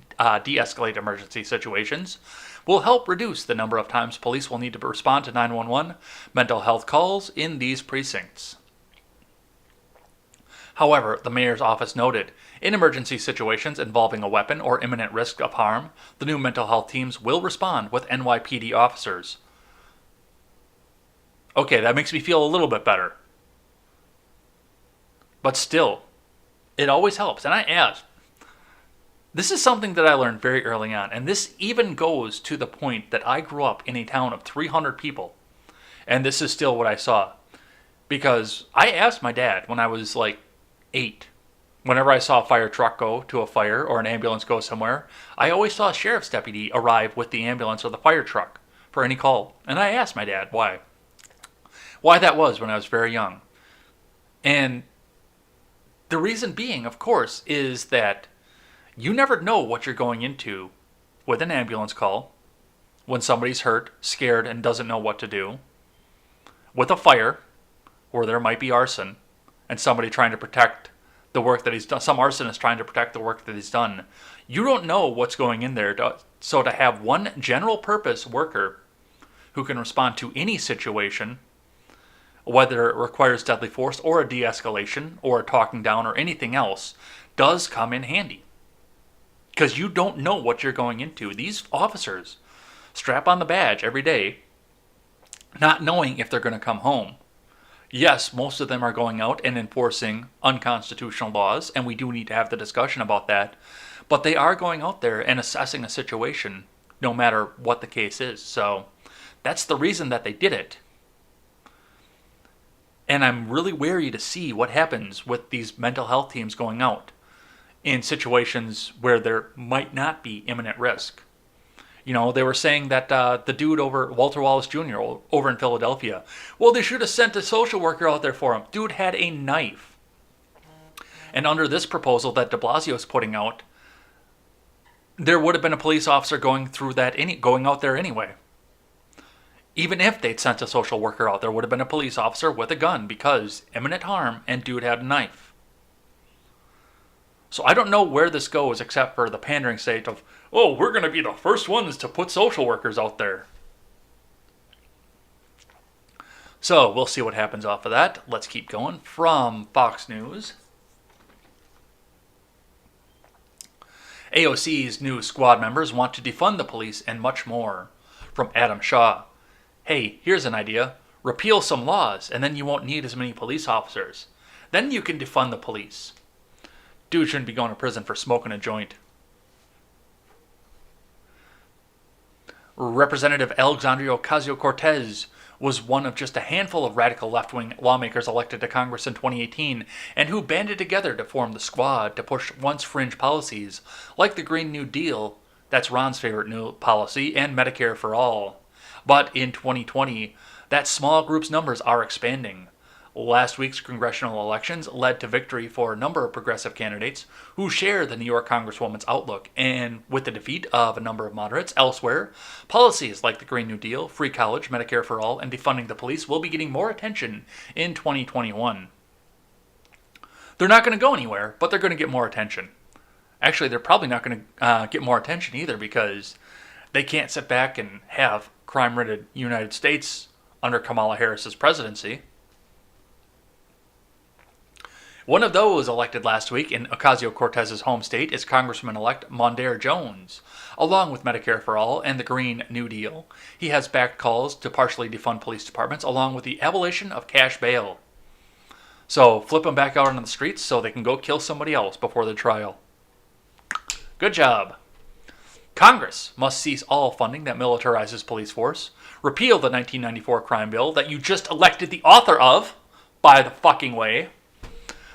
A: de-escalate emergency situations, will help reduce the number of times police will need to respond to 911 mental health calls in these precincts. However, the mayor's office noted, in emergency situations involving a weapon or imminent risk of harm, the new mental health teams will respond with NYPD officers. Okay, that makes me feel a little bit better. But still, it always helps. And I asked, This is something that I learned very early on, and this even goes to the point that I grew up in a town of 300 people, and this is still what I saw. Because I asked my dad when I was like 8, whenever I saw a fire truck go to a fire or an ambulance go somewhere, I always saw a sheriff's deputy arrive with the ambulance or the fire truck for any call. And I asked my dad why. Why that was when I was very young. And the reason being, of course, is that you never know what you're going into with an ambulance call, when somebody's hurt, scared, and doesn't know what to do, with a fire, where there might be arson, and somebody trying to protect the work that he's done. Some arsonist trying to protect the work that he's done. You don't know what's going in there. So to have one general purpose worker who can respond to any situation, whether it requires deadly force or a de-escalation or a talking down or anything else, does come in handy. Because you don't know what you're going into. These officers strap on the badge every day, not knowing if they're going to come home. Yes, most of them are going out and enforcing unconstitutional laws, and we do need to have the discussion about that. But they are going out there and assessing a situation, no matter what the case is. So that's the reason that they did it. And I'm really wary to see what happens with these mental health teams going out in situations where there might not be imminent risk. You know, they were saying that the dude over, Walter Wallace Jr. over in Philadelphia, well, they should have sent a social worker out there for him. Dude had a knife. And under this proposal that DeBlasio is putting out, there would have been a police officer going out there anyway. Even if they'd sent a social worker out, there would have been a police officer with a gun because imminent harm and dude had a knife. So I don't know where this goes except for the pandering state of, oh, we're going to be the first ones to put social workers out there. So we'll see what happens off of that. Let's keep going. From Fox News. AOC's new squad members want to defund the police and much more. From Adam Shaw. Hey, here's an idea. Repeal some laws and then you won't need as many police officers. Then you can defund the police. Dude shouldn't be going to prison for smoking a joint. Representative Alexandria Ocasio-Cortez was one of just a handful of radical left-wing lawmakers elected to Congress in 2018 and who banded together to form the Squad to push once fringe policies like the Green New Deal, that's Ron's favorite new policy, and Medicare for All. But in 2020, that small group's numbers are expanding. Last week's congressional elections led to victory for a number of progressive candidates who share the New York Congresswoman's outlook, and with the defeat of a number of moderates elsewhere, policies like the Green New Deal, free college, Medicare for All, and defunding the police will be getting more attention in 2021. They're not going to go anywhere, but they're going to get more attention. Actually, they're probably not going to get more attention either because they can't sit back and have crime-ridden United States under Kamala Harris's presidency. One of those elected last week in Ocasio-Cortez's home state is Congressman-elect Mondaire Jones. Along with Medicare for All and the Green New Deal, he has backed calls to partially defund police departments along with the abolition of cash bail. So flip them back out on the streets so they can go kill somebody else before the trial. Good job. Congress must cease all funding that militarizes police force, repeal the 1994 crime bill that you just elected the author of, by the fucking way,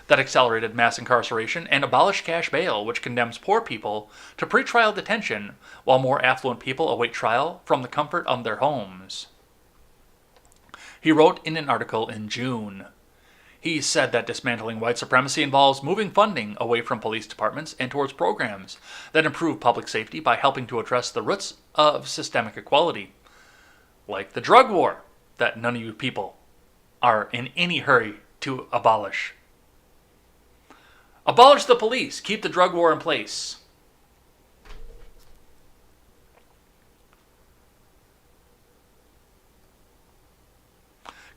A: that accelerated mass incarceration, and abolish cash bail, which condemns poor people to pretrial detention while more affluent people await trial from the comfort of their homes. He wrote in an article in June. He said that dismantling white supremacy involves moving funding away from police departments and towards programs that improve public safety by helping to address the roots of systemic equality, like the drug war that none of you people are in any hurry to abolish. Abolish the police. Keep the drug war in place.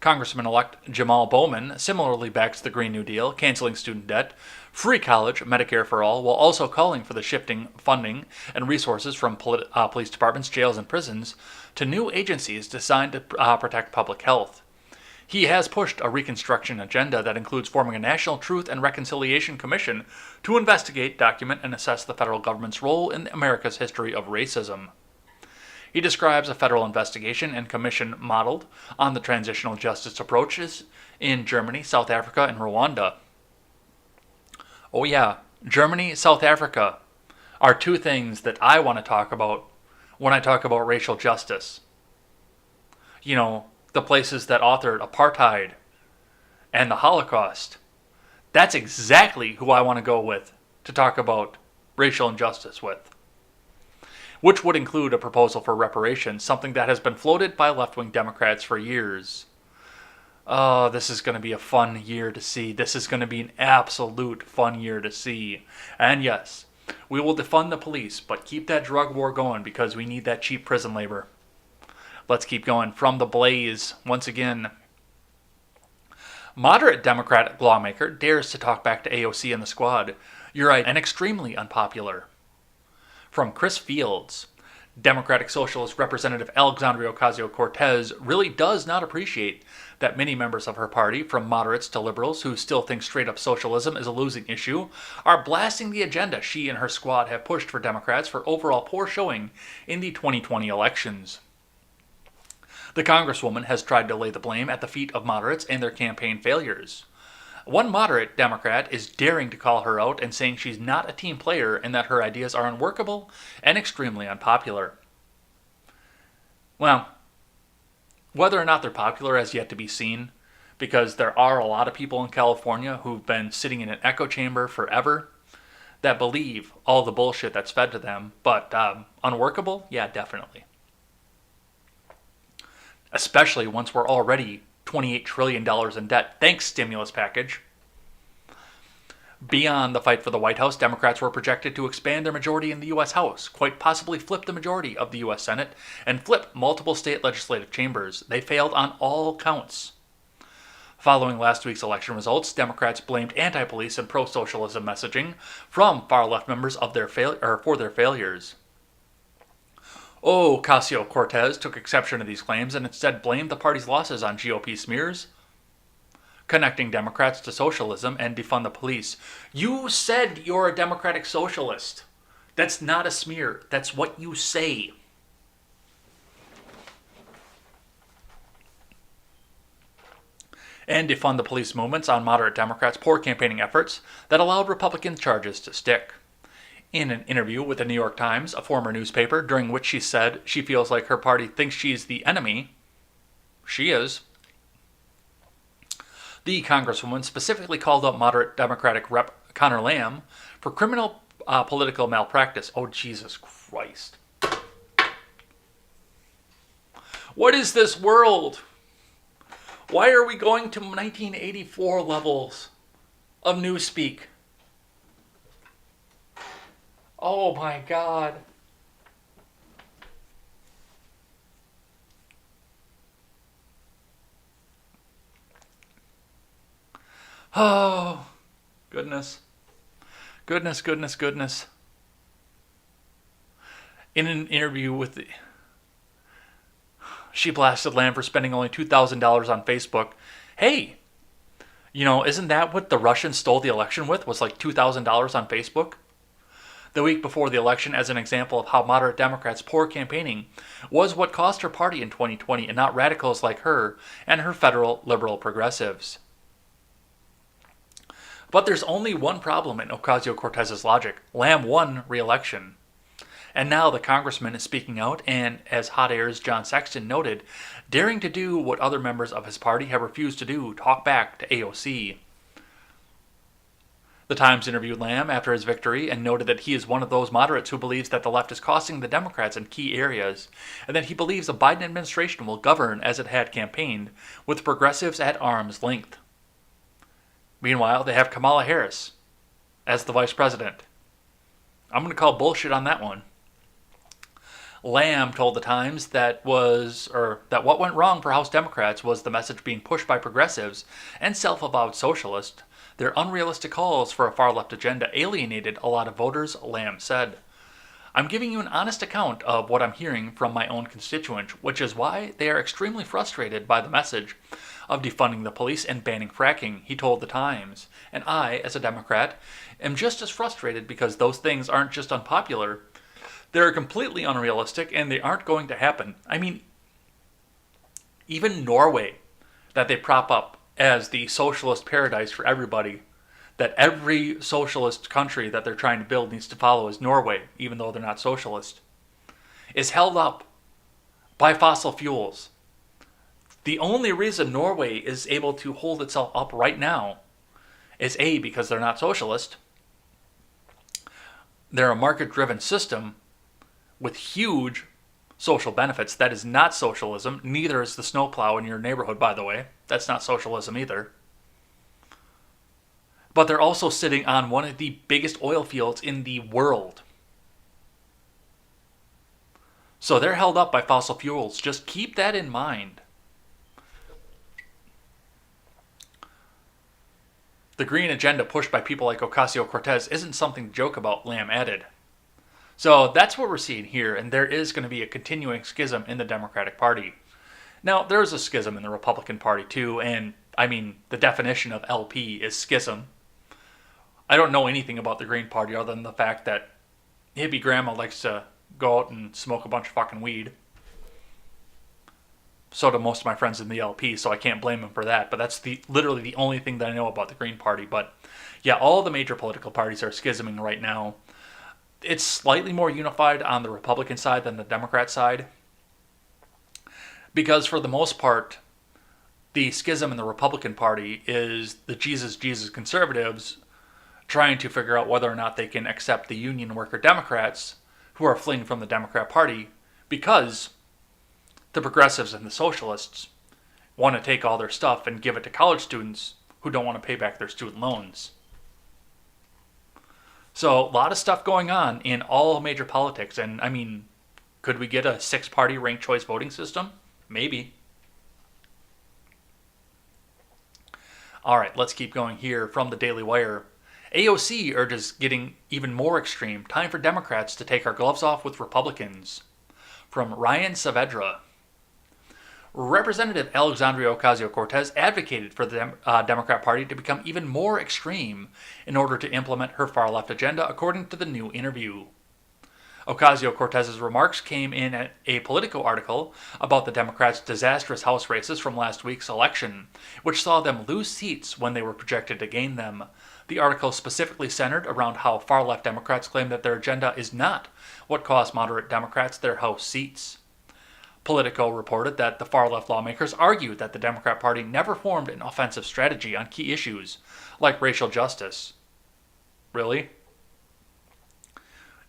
A: Congressman-elect Jamal Bowman similarly backs the Green New Deal, canceling student debt, free college, Medicare for All, while also calling for the shifting funding and resources from police departments, jails, and prisons to new agencies designed to protect public health. He has pushed a Reconstruction agenda that includes forming a National Truth and Reconciliation Commission to investigate, document, and assess the federal government's role in America's history of racism. He describes a federal investigation and commission modeled on the transitional justice approaches in Germany, South Africa, and Rwanda. Oh yeah, Germany, South Africa are two things that I want to talk about when I talk about racial justice. You know, the places that authored apartheid and the Holocaust. That's exactly who I want to go with to talk about racial injustice with. Which would include a proposal for reparations, something that has been floated by left-wing Democrats for years. Oh, this is going to be a fun year to see. This is going to be an absolute fun year to see. And yes, we will defund the police, but keep that drug war going because we need that cheap prison labor. Let's keep going. From the Blaze, once again. Moderate Democratic lawmaker dares to talk back to AOC and the squad. You're right, and extremely unpopular. From Chris Fields, Democratic Socialist Representative Alexandria Ocasio-Cortez really does not appreciate that many members of her party, from moderates to liberals who still think straight-up socialism is a losing issue, are blasting the agenda she and her squad have pushed for Democrats for overall poor showing in the 2020 elections. The Congresswoman has tried to lay the blame at the feet of moderates and their campaign failures. One moderate Democrat is daring to call her out and saying she's not a team player and that her ideas are unworkable and extremely unpopular. Well, whether or not they're popular has yet to be seen, because there are a lot of people in California who've been sitting in an echo chamber forever that believe all the bullshit that's fed to them, but unworkable? Yeah, definitely. Especially once we're already $28 trillion in debt. Thanks, stimulus package. Beyond the fight for the White House, Democrats were projected to expand their majority in the U.S. House, quite possibly flip the majority of the U.S. Senate, and flip multiple state legislative chambers. They failed on all counts. Following last week's election results, Democrats blamed anti-police and pro-socialism messaging from far-left members of for their failures. Ocasio-Cortez took exception to these claims and instead blamed the party's losses on GOP smears, connecting Democrats to socialism and defund the police. You said you're a Democratic socialist. That's not a smear. That's what you say. And defund the police movements on moderate Democrats' poor campaigning efforts that allowed Republican charges to stick. In an interview with the New York Times, a former newspaper, during which she said she feels like her party thinks she's the enemy, she is, the Congresswoman specifically called out moderate Democratic Rep. Connor Lamb for criminal political malpractice. Oh, Jesus Christ. What is this world? Why are we going to 1984 levels of newspeak? Oh my God. Oh, goodness. Goodness. In an interview with she blasted Lamb for spending only $2,000 on Facebook. Hey, isn't that what the Russians stole the election with? Was like $2,000 on Facebook? The week before the election, as an example of how moderate Democrats' poor campaigning was what cost her party in 2020 and not radicals like her and her federal liberal progressives. But there's only one problem in Ocasio-Cortez's logic. Lamb won re-election. And now the congressman is speaking out and, as Hot Air's John Sexton noted, daring to do what other members of his party have refused to do, talk back to AOC. The Times interviewed Lamb after his victory and noted that he is one of those moderates who believes that the left is costing the Democrats in key areas, and that he believes a Biden administration will govern as it had campaigned, with progressives at arm's length. Meanwhile, they have Kamala Harris as the vice president. I'm going to call bullshit on that one. Lamb told the Times that what went wrong for House Democrats was the message being pushed by progressives and self-avowed socialists. Their unrealistic calls for a far-left agenda alienated a lot of voters, Lamb said. I'm giving you an honest account of what I'm hearing from my own constituents, which is why they are extremely frustrated by the message of defunding the police and banning fracking, he told The Times. And I, as a Democrat, am just as frustrated because those things aren't just unpopular, they're completely unrealistic and they aren't going to happen. I mean, even Norway, that they prop up as the socialist paradise for everybody, that every socialist country that they're trying to build needs to follow is Norway, even though they're not socialist, is held up by fossil fuels. The only reason Norway is able to hold itself up right now is A, because they're not socialist. They're a market-driven system with huge social benefits. That is not socialism. Neither is the snowplow in your neighborhood, by the way. That's not socialism either. But they're also sitting on one of the biggest oil fields in the world. So they're held up by fossil fuels. Just keep that in mind. The green agenda pushed by people like Ocasio-Cortez isn't something to joke about, Lamb added. So that's what we're seeing here, and there is going to be a continuing schism in the Democratic Party. Now, there's a schism in the Republican Party too, and I mean, the definition of LP is schism. I don't know anything about the Green Party other than the fact that hippie grandma likes to go out and smoke a bunch of fucking weed. So do most of my friends in the LP, so I can't blame them for that. But that's literally the only thing that I know about the Green Party. But yeah, all the major political parties are schisming right now. It's slightly more unified on the Republican side than the Democrat side. Because for the most part, the schism in the Republican Party is the Jesus conservatives trying to figure out whether or not they can accept the union worker Democrats who are fleeing from the Democrat Party because the progressives and the socialists want to take all their stuff and give it to college students who don't want to pay back their student loans. So a lot of stuff going on in all major politics. And I mean, could we get a 6-party ranked choice voting system? Maybe. All right, let's keep going here from the Daily Wire. AOC urges getting even more extreme. Time for Democrats to take our gloves off with Republicans. From Ryan Saavedra. Representative Alexandria Ocasio-Cortez advocated for the Democrat Party to become even more extreme in order to implement her far-left agenda, according to the new interview. Ocasio-Cortez's remarks came in a Politico article about the Democrats' disastrous House races from last week's election, which saw them lose seats when they were projected to gain them. The article specifically centered around how far-left Democrats claim that their agenda is not what cost moderate Democrats their House seats. Politico reported that the far-left lawmakers argued that the Democrat Party never formed an offensive strategy on key issues, like racial justice. Really?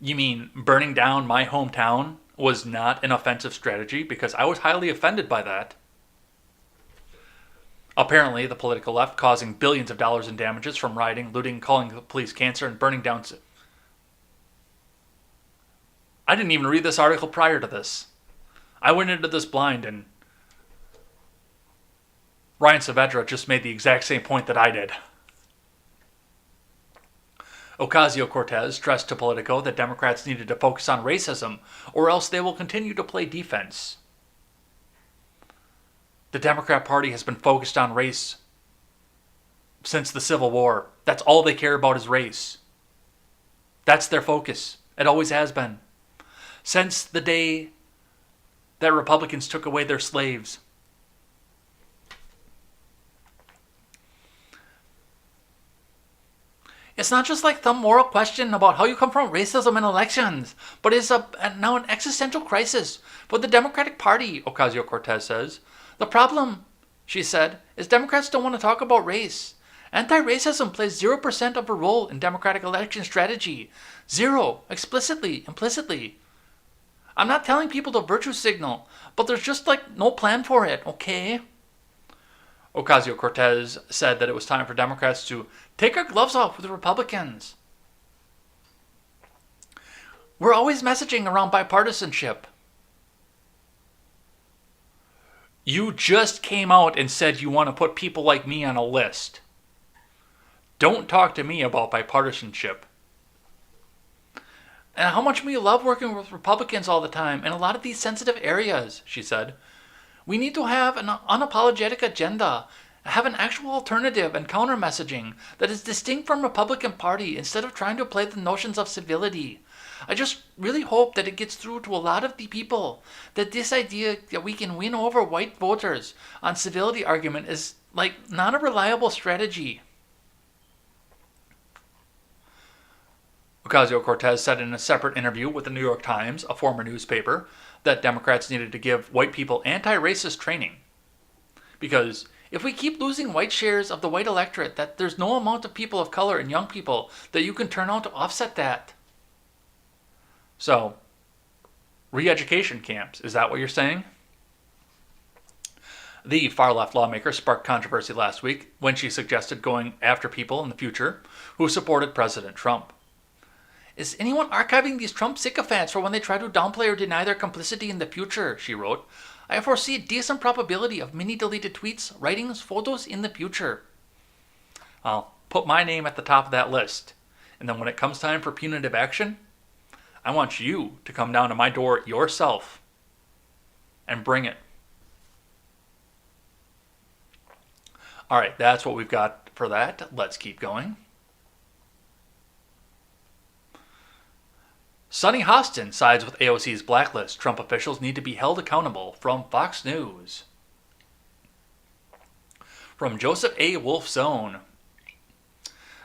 A: You mean burning down my hometown was not an offensive strategy? Because I was highly offended by that. Apparently, the political left causing billions of dollars in damages from rioting, looting, calling the police cancer, and burning down... I didn't even read this article prior to this. I went into this blind, and Ryan Saavedra just made the exact same point that I did. Ocasio-Cortez stressed to Politico that Democrats needed to focus on racism, or else they will continue to play defense. The Democrat Party has been focused on race since the Civil War. That's all they care about is race. That's their focus. It always has been. Since the day that Republicans took away their slaves. It's not just like some moral question about how you confront racism in elections, but it's now an existential crisis for the Democratic Party, Ocasio-Cortez says. The problem, she said, is Democrats don't want to talk about race. Anti-racism plays 0% of a role in Democratic election strategy. 0, explicitly, implicitly. I'm not telling people to virtue signal, but there's just no plan for it, okay? Ocasio-Cortez said that it was time for Democrats to take our gloves off with the Republicans. We're always messaging around bipartisanship. You just came out and said you want to put people like me on a list. Don't talk to me about bipartisanship. And how much we love working with Republicans all the time in a lot of these sensitive areas, she said. We need to have an unapologetic agenda, have an actual alternative and counter messaging that is distinct from Republican Party instead of trying to play the notions of civility. I just really hope that it gets through to a lot of the people that this idea that we can win over white voters on civility argument is like not a reliable strategy. Ocasio-Cortez said in a separate interview with the New York Times, a former newspaper, that Democrats needed to give white people anti-racist training. Because if we keep losing white shares of the white electorate, that there's no amount of people of color and young people that you can turn out to offset that. So, re-education camps, is that what you're saying? The far-left lawmaker sparked controversy last week when she suggested going after people in the future who supported President Trump. Is anyone archiving these Trump sycophants for when they try to downplay or deny their complicity in the future, she wrote. I foresee a decent probability of many deleted tweets, writings, photos in the future. I'll put my name at the top of that list. And then when it comes time for punitive action, I want you to come down to my door yourself and bring it. All right, that's what we've got for that. Let's keep going. Sonny Hostin sides with AOC's blacklist. Trump officials need to be held accountable, from Fox News. From Joseph A. Wolf's Own.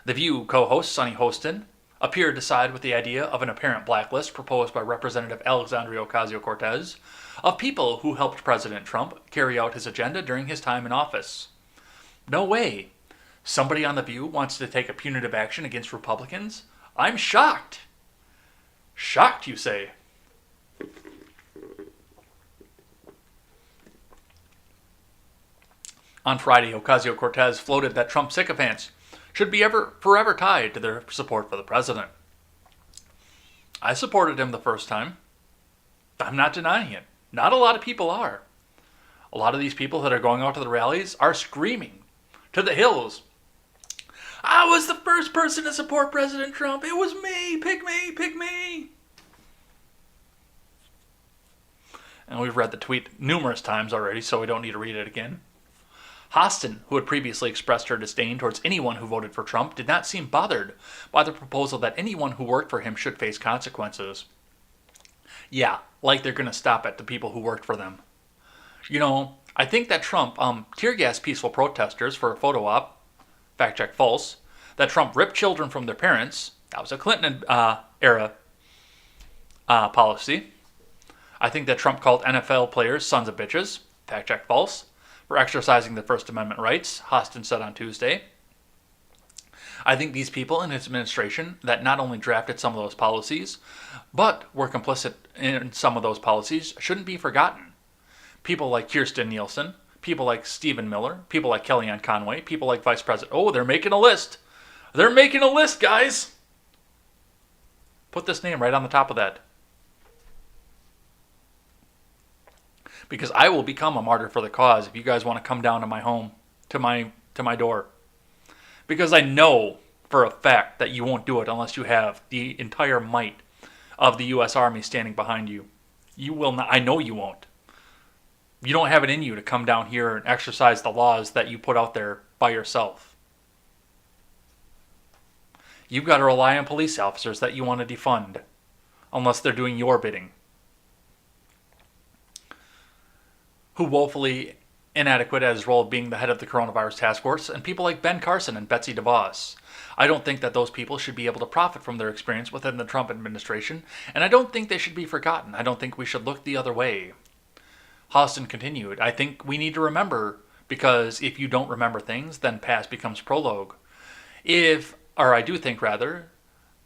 A: The View co-host Sonny Hostin appeared to side with the idea of an apparent blacklist proposed by Representative Alexandria Ocasio-Cortez of people who helped President Trump carry out his agenda during his time in office. No way. Somebody on The View wants to take a punitive action against Republicans? I'm shocked. Shocked, you say? On Friday, Ocasio-Cortez floated that Trump sycophants should be forever tied to their support for the president. I supported him the first time. I'm not denying it. Not a lot of people are. A lot of these people that are going out to the rallies are screaming to the hills, I was the first person to support President Trump. It was me. Pick me. Pick me. And we've read the tweet numerous times already, so we don't need to read it again. Hostin, who had previously expressed her disdain towards anyone who voted for Trump, did not seem bothered by the proposal that anyone who worked for him should face consequences. Yeah, like they're going to stop at the people who worked for them. You know, I think that Trump tear gassed peaceful protesters for a photo op. Fact check false. That Trump ripped children from their parents. That was a Clinton era policy. I think that Trump called NFL players sons of bitches. Fact check false. For exercising their First Amendment rights, Hostin said on Tuesday. I think these people in his administration that not only drafted some of those policies, but were complicit in some of those policies shouldn't be forgotten. People like Kirstjen Nielsen, people like Stephen Miller, people like Kellyanne Conway, people like Vice President. Oh, they're making a list. They're making a list, guys. Put this name right on the top of that. Because I will become a martyr for the cause if you guys want to come down to my home, to my door. Because I know for a fact that you won't do it unless you have the entire might of the U.S. Army standing behind you. You will not. I know you won't. You don't have it in you to come down here and exercise the laws that you put out there by yourself. You've got to rely on police officers that you want to defund, unless they're doing your bidding. Who woefully inadequate at his role of being the head of the coronavirus task force, and people like Ben Carson and Betsy DeVos. I don't think that those people should be able to profit from their experience within the Trump administration, and I don't think they should be forgotten. I don't think we should look the other way. Hostin continued, I think we need to remember, because if you don't remember things, then past becomes prologue. I do think,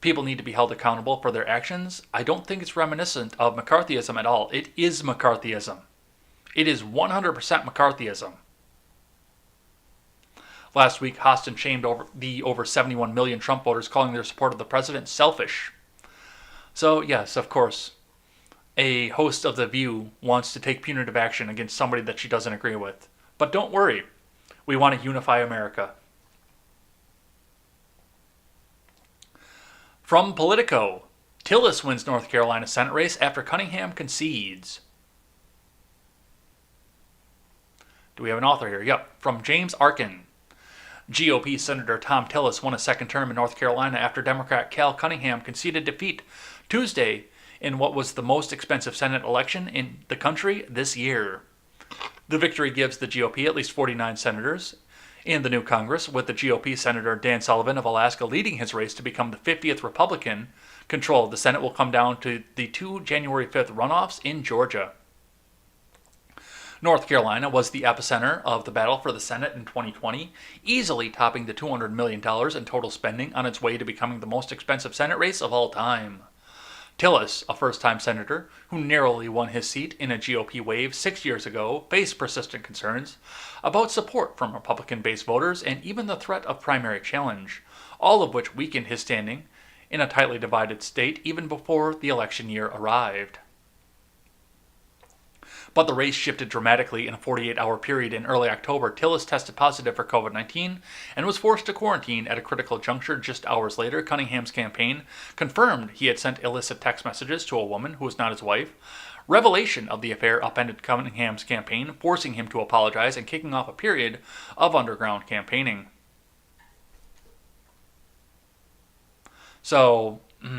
A: people need to be held accountable for their actions. I don't think it's reminiscent of McCarthyism at all. It is McCarthyism. It is 100% McCarthyism. Last week, Hostin shamed over 71 million Trump voters, calling their support of the president selfish. So, yes, of course, a host of The View wants to take punitive action against somebody that she doesn't agree with. But don't worry. We want to unify America. From Politico, Tillis wins North Carolina Senate race after Cunningham concedes. Do we have an author here? Yep, from James Arkin. GOP Senator Tom Tillis won a second term in North Carolina after Democrat Cal Cunningham conceded defeat Tuesday in what was the most expensive Senate election in the country this year. The victory gives the GOP at least 49 senators in the new Congress, with the GOP Senator Dan Sullivan of Alaska leading his race to become the 50th Republican control. The Senate will come down to the 2 January 5th runoffs in Georgia. North Carolina was the epicenter of the battle for the Senate in 2020, easily topping the $200 million in total spending on its way to becoming the most expensive Senate race of all time. Tillis, a first-time senator who narrowly won his seat in a GOP wave 6 years ago, faced persistent concerns about support from Republican-based voters and even the threat of primary challenge, all of which weakened his standing in a tightly divided state even before the election year arrived. But the race shifted dramatically in a 48-hour period in early October. Tillis tested positive for COVID-19 and was forced to quarantine at a critical juncture just hours later. Cunningham's campaign confirmed he had sent illicit text messages to a woman who was not his wife. Revelation of the affair upended Cunningham's campaign, forcing him to apologize and kicking off a period of underground campaigning. So, well,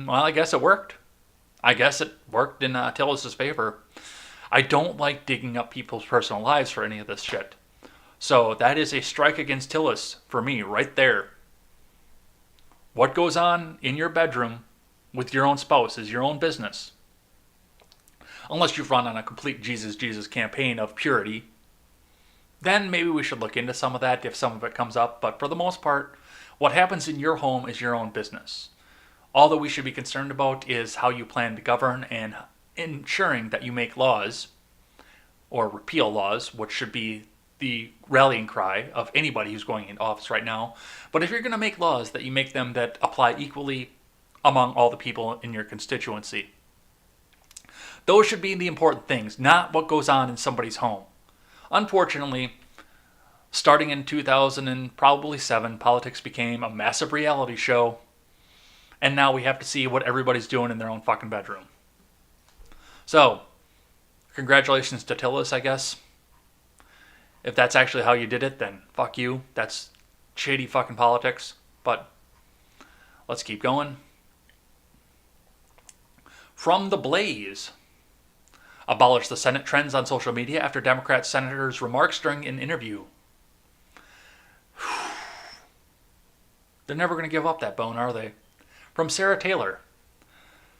A: I guess it worked. I guess it worked in Tillis' favor. I don't like digging up people's personal lives for any of this shit. So that is a strike against Tillis for me right there. What goes on in your bedroom with your own spouse is your own business. Unless you've run on a complete Jesus campaign of purity, then maybe we should look into some of that if some of it comes up. But for the most part, what happens in your home is your own business. All that we should be concerned about is how you plan to govern and ensuring that you make laws or repeal laws, which should be the rallying cry of anybody who's going into office right now. But if you're going to make laws, that you make them that apply equally among all the people in your constituency. Those should be the important things, not what goes on in somebody's home. Unfortunately, starting in 2007, politics became a massive reality show. And now we have to see what everybody's doing in their own fucking bedroom. So, congratulations to Tillis, I guess. If that's actually how you did it, then fuck you. That's shady fucking politics. But let's keep going. From the Blaze. Abolish the Senate trends on social media after Democrat senators' remarks during an interview. They're never going to give up that bone, are they? From Sarah Taylor.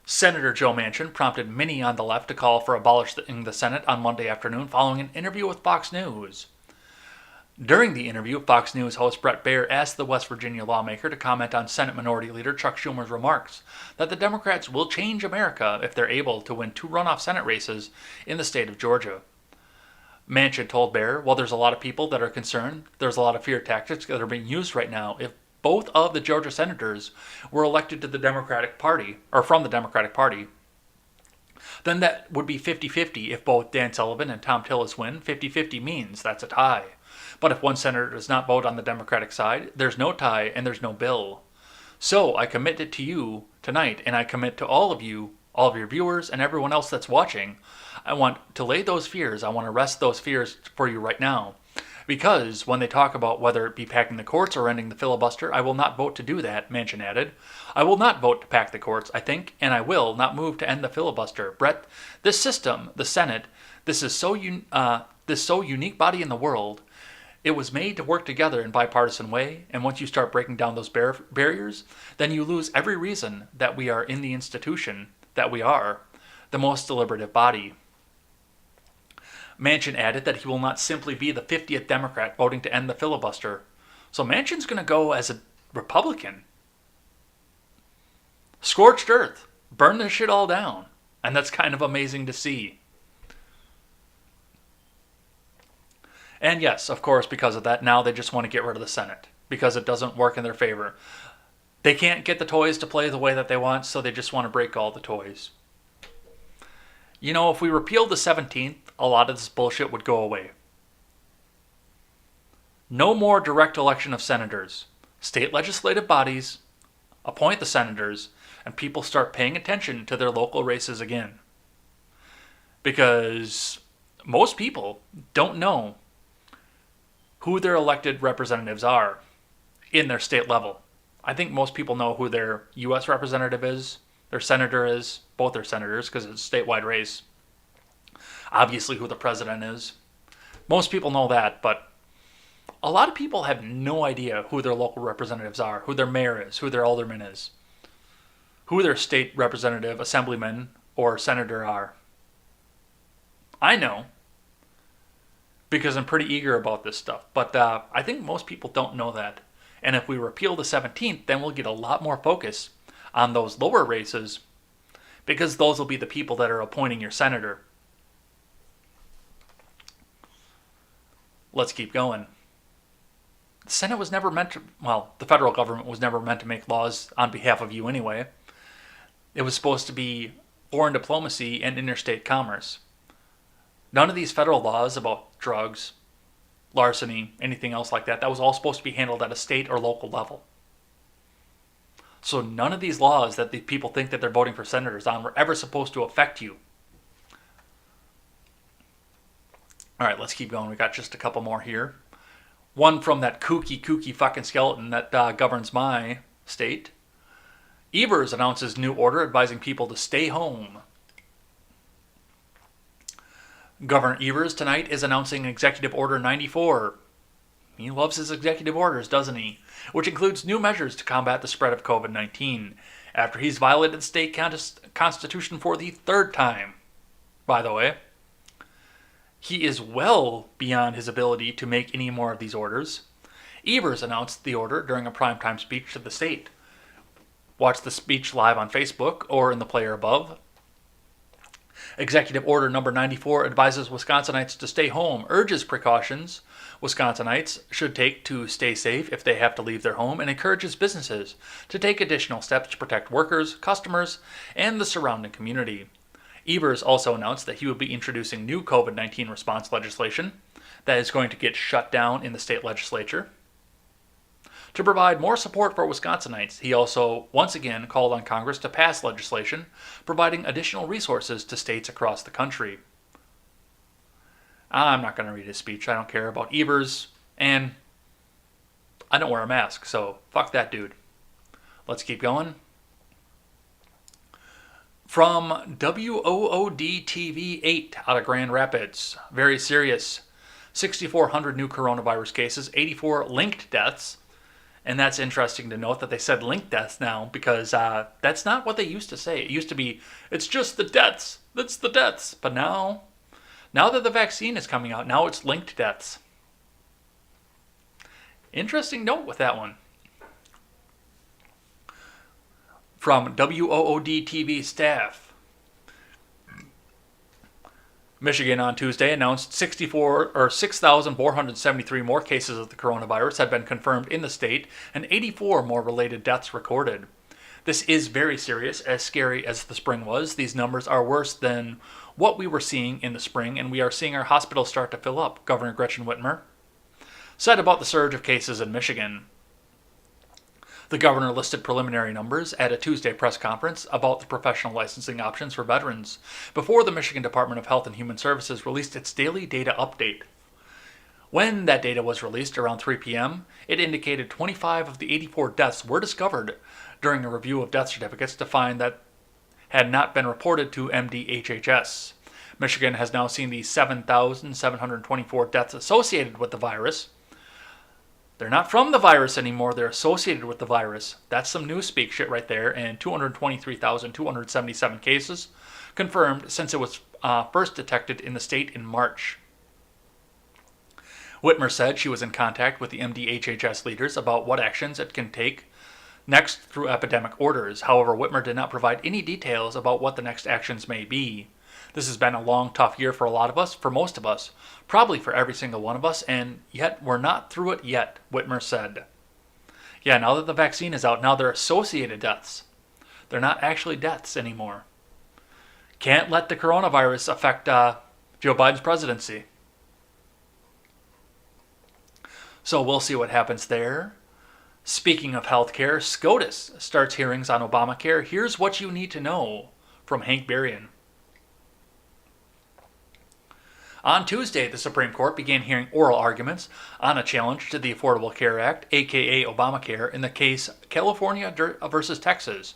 A: Senator Joe Manchin prompted many on the left to call for abolishing the Senate on Monday afternoon following an interview with Fox News. During the interview, Fox News host Bret Baier asked the West Virginia lawmaker to comment on Senate Minority Leader Chuck Schumer's remarks that the Democrats will change America if they're able to win 2 runoff Senate races in the state of Georgia. Manchin told Baier, while there's a lot of people that are concerned, there's a lot of fear tactics that are being used right now. If both of the Georgia senators were elected to the Democratic Party, or from the Democratic Party, then that would be 50-50 if both Dan Sullivan and Tom Tillis win. 50-50 means that's a tie. But if one senator does not vote on the Democratic side, there's no tie and there's no bill. So I commit it to you tonight, and I commit to all of you, all of your viewers, and everyone else that's watching. I want to lay those fears, I want to rest those fears for you right now. Because when they talk about whether it be packing the courts or ending the filibuster, I will not vote to do that, Manchin added. I will not vote to pack the courts, I think, and I will not move to end the filibuster. Brett, this system, the Senate, this so unique body in the world, it was made to work together in bipartisan way, and once you start breaking down those barriers, then you lose every reason that we are in the institution that we are, the most deliberative body. Manchin added that he will not simply be the 50th Democrat voting to end the filibuster. So Manchin's going to go as a Republican. Scorched earth. Burn this shit all down. And that's kind of amazing to see. And yes, of course, because of that, now they just want to get rid of the Senate. Because it doesn't work in their favor. They can't get the toys to play the way that they want, so they just want to break all the toys. You know, if we repealed the 17th, a lot of this bullshit would go away. No more direct election of senators. State legislative bodies appoint the senators, and people start paying attention to their local races again. Because most people don't know who their elected representatives are in their state level. I think most people know who their U.S. representative is, their senator is, both their senators, because it's a statewide race. Obviously who the president is. Most people know that, but a lot of people have no idea who their local representatives are, who their mayor is, who their alderman is, who their state representative, assemblyman, or senator are. I know, because I'm pretty eager about this stuff, but I think most people don't know that. And if we repeal the 17th, then we'll get a lot more focus on those lower races, because those will be the people that are appointing your senator. Let's keep going. The Senate was never meant to, the federal government was never meant to make laws on behalf of you anyway. It was supposed to be foreign diplomacy and interstate commerce. None of these federal laws about drugs, larceny, anything else like that, that was all supposed to be handled at a state or local level. So none of these laws that the people think that they're voting for senators on were ever supposed to affect you. All right, let's keep going. We got just a couple more here. One from that kooky fucking skeleton that governs my state. Evers announces new order advising people to stay home. Governor Evers tonight is announcing Executive Order 94. He loves his executive orders, doesn't he? Which includes new measures to combat the spread of COVID-19 after he's violated the state constitution for the third time, by the way. He is well beyond his ability to make any more of these orders. Evers announced the order during a primetime speech to the state. Watch the speech live on Facebook or in the player above. Executive Order number 94 advises Wisconsinites to stay home, urges precautions Wisconsinites should take to stay safe if they have to leave their home, and encourages businesses to take additional steps to protect workers, customers, and the surrounding community. Evers also announced that he would be introducing new COVID-19 response legislation that is going to get shut down in the state legislature. To provide more support for Wisconsinites, he also once again called on Congress to pass legislation providing additional resources to states across the country. I'm not going to read his speech. I don't care about Evers, and I don't wear a mask, so fuck that dude. Let's keep going. From WOOD TV 8 out of Grand Rapids. Very serious. 6,400 new coronavirus cases, 84 linked deaths. And that's interesting to note that they said linked deaths now, because that's not what they used to say. It used to be, it's just the deaths. That's the deaths. But now that the vaccine is coming out, now it's linked deaths. Interesting note with that one. From WOOD TV staff. Michigan on Tuesday announced 6,473 more cases of the coronavirus had been confirmed in the state, and 84 more related deaths recorded. This is very serious. As scary as the spring was, these numbers are worse than what we were seeing in the spring, and we are seeing our hospitals start to fill up, Governor Gretchen Whitmer said about the surge of cases in Michigan. The governor listed preliminary numbers at a Tuesday press conference about the professional licensing options for veterans before the Michigan Department of Health and Human Services released its daily data update. When that data was released around 3 p.m., it indicated 25 of the 84 deaths were discovered during a review of death certificates to find that had not been reported to MDHHS. Michigan has now seen the 7,724 deaths associated with the virus. They're not from the virus anymore, they're associated with the virus. That's some newspeak shit right there, and 223,277 cases confirmed since it was first detected in the state in March. Whitmer said she was in contact with the MDHHS leaders about what actions it can take next through epidemic orders. However, Whitmer did not provide any details about what the next actions may be. This has been a long, tough year for a lot of us, for most of us, probably for every single one of us, and yet we're not through it yet, Whitmer said. Yeah, now that the vaccine is out, now they're associated deaths. They're not actually deaths anymore. Can't let the coronavirus affect Joe Biden's presidency. So we'll see what happens there. Speaking of healthcare, SCOTUS starts hearings on Obamacare. Here's what you need to know from Hank Berrien. On Tuesday, the Supreme Court began hearing oral arguments on a challenge to the Affordable Care Act, aka Obamacare, in the case California versus Texas.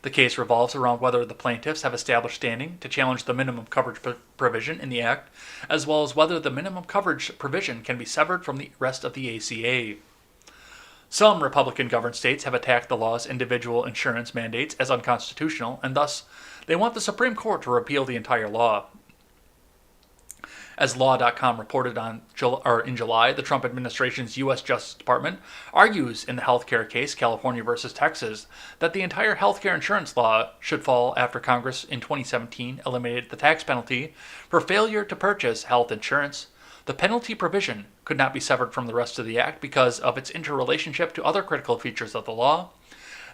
A: The case revolves around whether the plaintiffs have established standing to challenge the minimum coverage provision in the Act, as well as whether the minimum coverage provision can be severed from the rest of the ACA. Some Republican-governed states have attacked the law's individual insurance mandates as unconstitutional, and thus they want the Supreme Court to repeal the entire law. As Law.com reported in July, the Trump administration's U.S. Justice Department argues in the healthcare case California versus Texas that the entire healthcare insurance law should fall after Congress in 2017 eliminated the tax penalty for failure to purchase health insurance. The penalty provision could not be severed from the rest of the Act because of its interrelationship to other critical features of the law,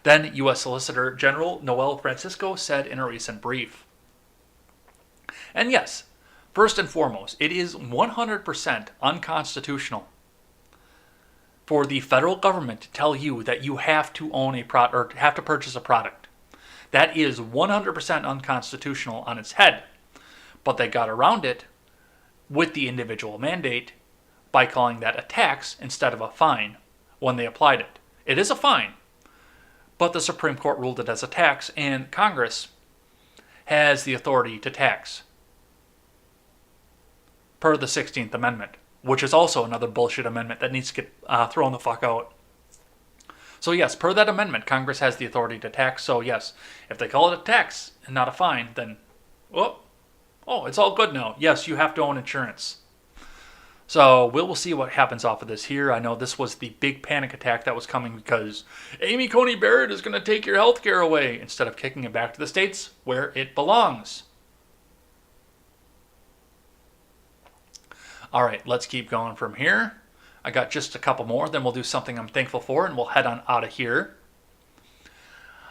A: then U.S. Solicitor General Noel Francisco said in a recent brief. And yes, first and foremost, it is 100% unconstitutional for the federal government to tell you that you have to own a product or have to purchase a product. That is 100% unconstitutional on its head. But they got around it with the individual mandate by calling that a tax instead of a fine when they applied it. It is a fine, but the Supreme Court ruled it as a tax, and Congress has the authority to tax per the 16th Amendment, which is also another bullshit amendment that needs to get thrown the fuck out. So yes, per that amendment, Congress has the authority to tax. So yes, if they call it a tax and not a fine, then, oh, it's all good now. Yes, you have to own insurance. So we'll see what happens off of this here. I know this was the big panic attack that was coming because Amy Coney Barrett is going to take your health care away instead of kicking it back to the states where it belongs. All right, let's keep going from here. I got just a couple more, then we'll do something I'm thankful for, and we'll head on out of here.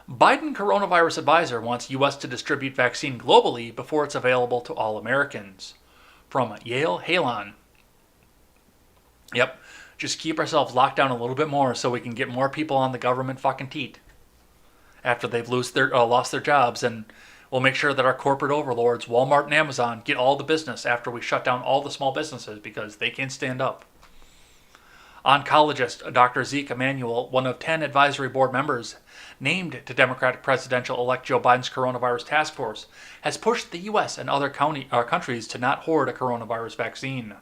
A: Biden coronavirus advisor wants U.S. to distribute vaccine globally before it's available to all Americans. From Yale Halon. Yep, just keep ourselves locked down a little bit more so we can get more people on the government fucking teat after they've lost their jobs, and we'll make sure that our corporate overlords, Walmart and Amazon, get all the business after we shut down all the small businesses because they can't stand up. Oncologist Dr. Zeke Emanuel, one of 10 advisory board members named to Democratic presidential-elect Joe Biden's coronavirus task force, has pushed the U.S. and other countries to not hoard a coronavirus vaccine.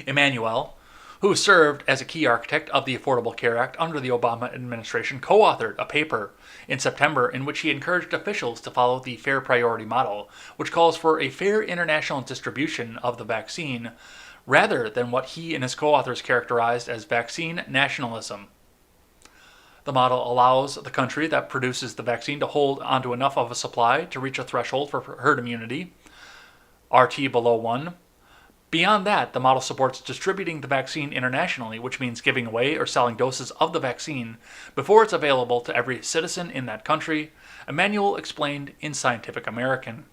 A: Emanuel, who served as a key architect of the Affordable Care Act under the Obama administration, co-authored a paper in September in which he encouraged officials to follow the fair priority model, which calls for a fair international distribution of the vaccine, rather than what he and his co-authors characterized as vaccine nationalism. The model allows the country that produces the vaccine to hold onto enough of a supply to reach a threshold for herd immunity, RT below 1. Beyond that, the model supports distributing the vaccine internationally, which means giving away or selling doses of the vaccine before it's available to every citizen in that country, Emanuel explained in Scientific American.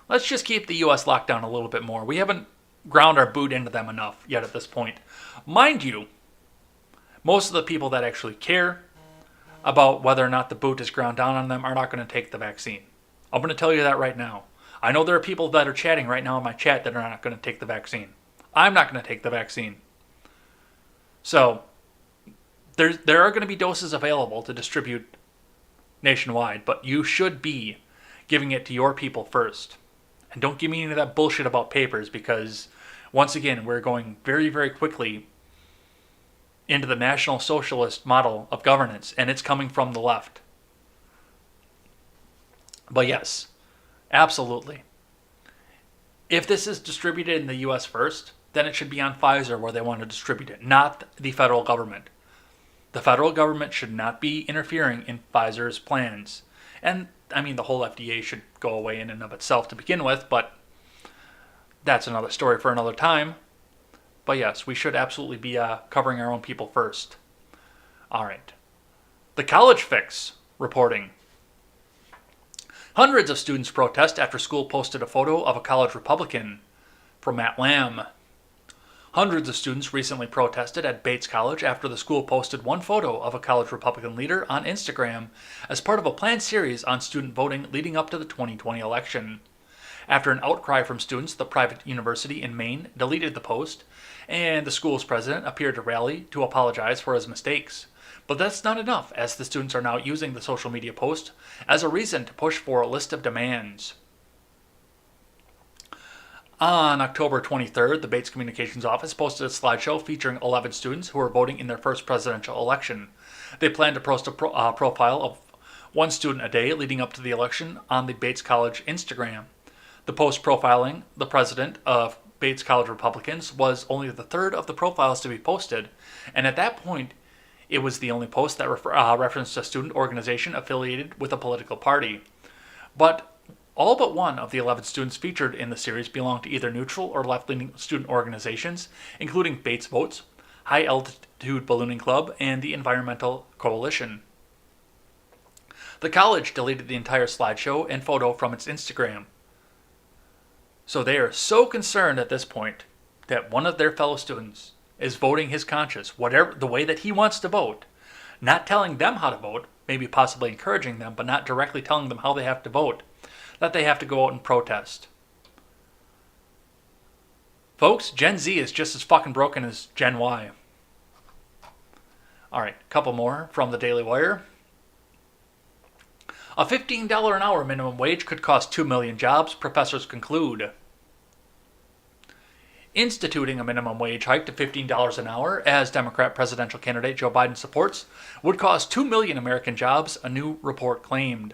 A: Let's just keep the U.S. locked down a little bit more. We haven't ground our boot into them enough yet at this point. Mind you, most of the people that actually care about whether or not the boot is ground down on them are not going to take the vaccine. I'm going to tell you that right now. I know there are people that are chatting right now in my chat that are not going to take the vaccine. I'm not going to take the vaccine. So, there are going to be doses available to distribute nationwide, but you should be giving it to your people first. And don't give me any of that bullshit about papers, because, once again, we're going very, very quickly into the National Socialist model of governance, and it's coming from the left. But yes, absolutely. If this is distributed in the U.S. first, then it should be on Pfizer where they want to distribute it, not the federal government. The federal government should not be interfering in Pfizer's plans. And, I mean, the whole FDA should go away in and of itself to begin with, but that's another story for another time. But yes, we should absolutely be covering our own people first. All right. The College Fix reporting. Hundreds of students protest after school posted a photo of a college Republican, from Matt Lamb. Hundreds of students recently protested at Bates College after the school posted one photo of a college Republican leader on Instagram as part of a planned series on student voting leading up to the 2020 election. After an outcry from students, the private university in Maine deleted the post, and the school's president appeared to rally to apologize for his mistakes. But that's not enough, as the students are now using the social media post as a reason to push for a list of demands. On October 23rd, the Bates Communications Office posted a slideshow featuring 11 students who are voting in their first presidential election. They plan to post a profile of one student a day leading up to the election on the Bates College Instagram. The post profiling the president of Bates College Republicans was only the third of the profiles to be posted, and at that point, it was the only post that referenced a student organization affiliated with a political party. But all but one of the 11 students featured in the series belong to either neutral or left-leaning student organizations, including Bates Votes, High Altitude Ballooning Club, and the Environmental Coalition. The college deleted the entire slideshow and photo from its Instagram. So they are so concerned at this point that one of their fellow students is voting his conscience, whatever the way that he wants to vote, not telling them how to vote, maybe possibly encouraging them, but not directly telling them how they have to vote, that they have to go out and protest. Folks, Gen Z is just as fucking broken as Gen Y. Alright, a couple more from the Daily Wire. A $15 an hour minimum wage could cost 2 million jobs, professors conclude. Instituting a minimum wage hike to $15 an hour, as Democrat presidential candidate Joe Biden supports, would cost 2 million American jobs, a new report claimed.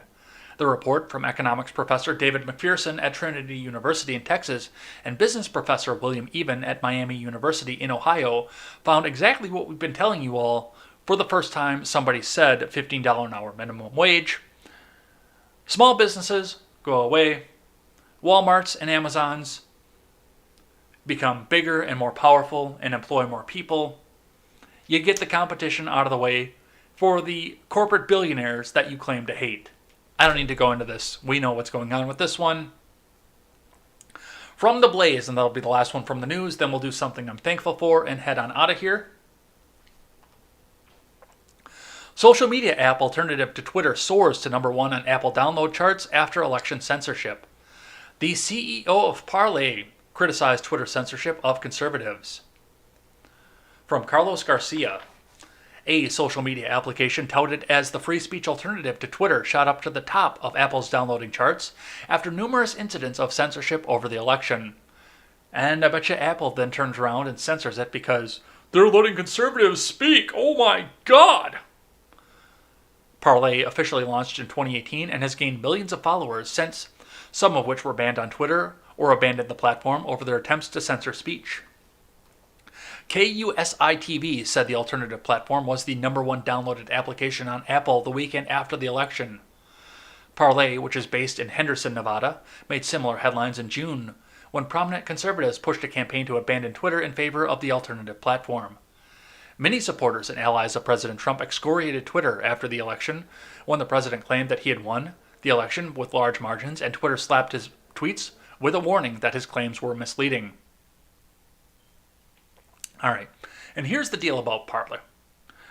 A: The report from economics professor David McPherson at Trinity University in Texas and business professor William Even at Miami University in Ohio found exactly what we've been telling you all. For the first time, somebody said $15 an hour minimum wage. Small businesses go away. Walmarts and Amazons become bigger and more powerful and employ more people. You get the competition out of the way for the corporate billionaires that you claim to hate. I don't need to go into this. We know what's going on with this one. From the Blaze, and that'll be the last one from the news, then we'll do something I'm thankful for and head on out of here. Social media app alternative to Twitter soars to number 1 on Apple download charts after election censorship. The CEO of Parler criticized Twitter censorship of conservatives. From Carlos Garcia. A social media application touted as the free speech alternative to Twitter shot up to the top of Apple's downloading charts after numerous incidents of censorship over the election. And I bet you Apple then turns around and censors it because they're letting conservatives speak. Oh my God! Parler officially launched in 2018 and has gained millions of followers since, some of which were banned on Twitter or abandoned the platform over their attempts to censor speech. KUSI-TV said the alternative platform was the number 1 downloaded application on Apple the weekend after the election. Parler, which is based in Henderson, Nevada, made similar headlines in June when prominent conservatives pushed a campaign to abandon Twitter in favor of the alternative platform. Many supporters and allies of President Trump excoriated Twitter after the election when the president claimed that he had won the election with large margins, and Twitter slapped his tweets with a warning that his claims were misleading. Alright, and here's the deal about Parler.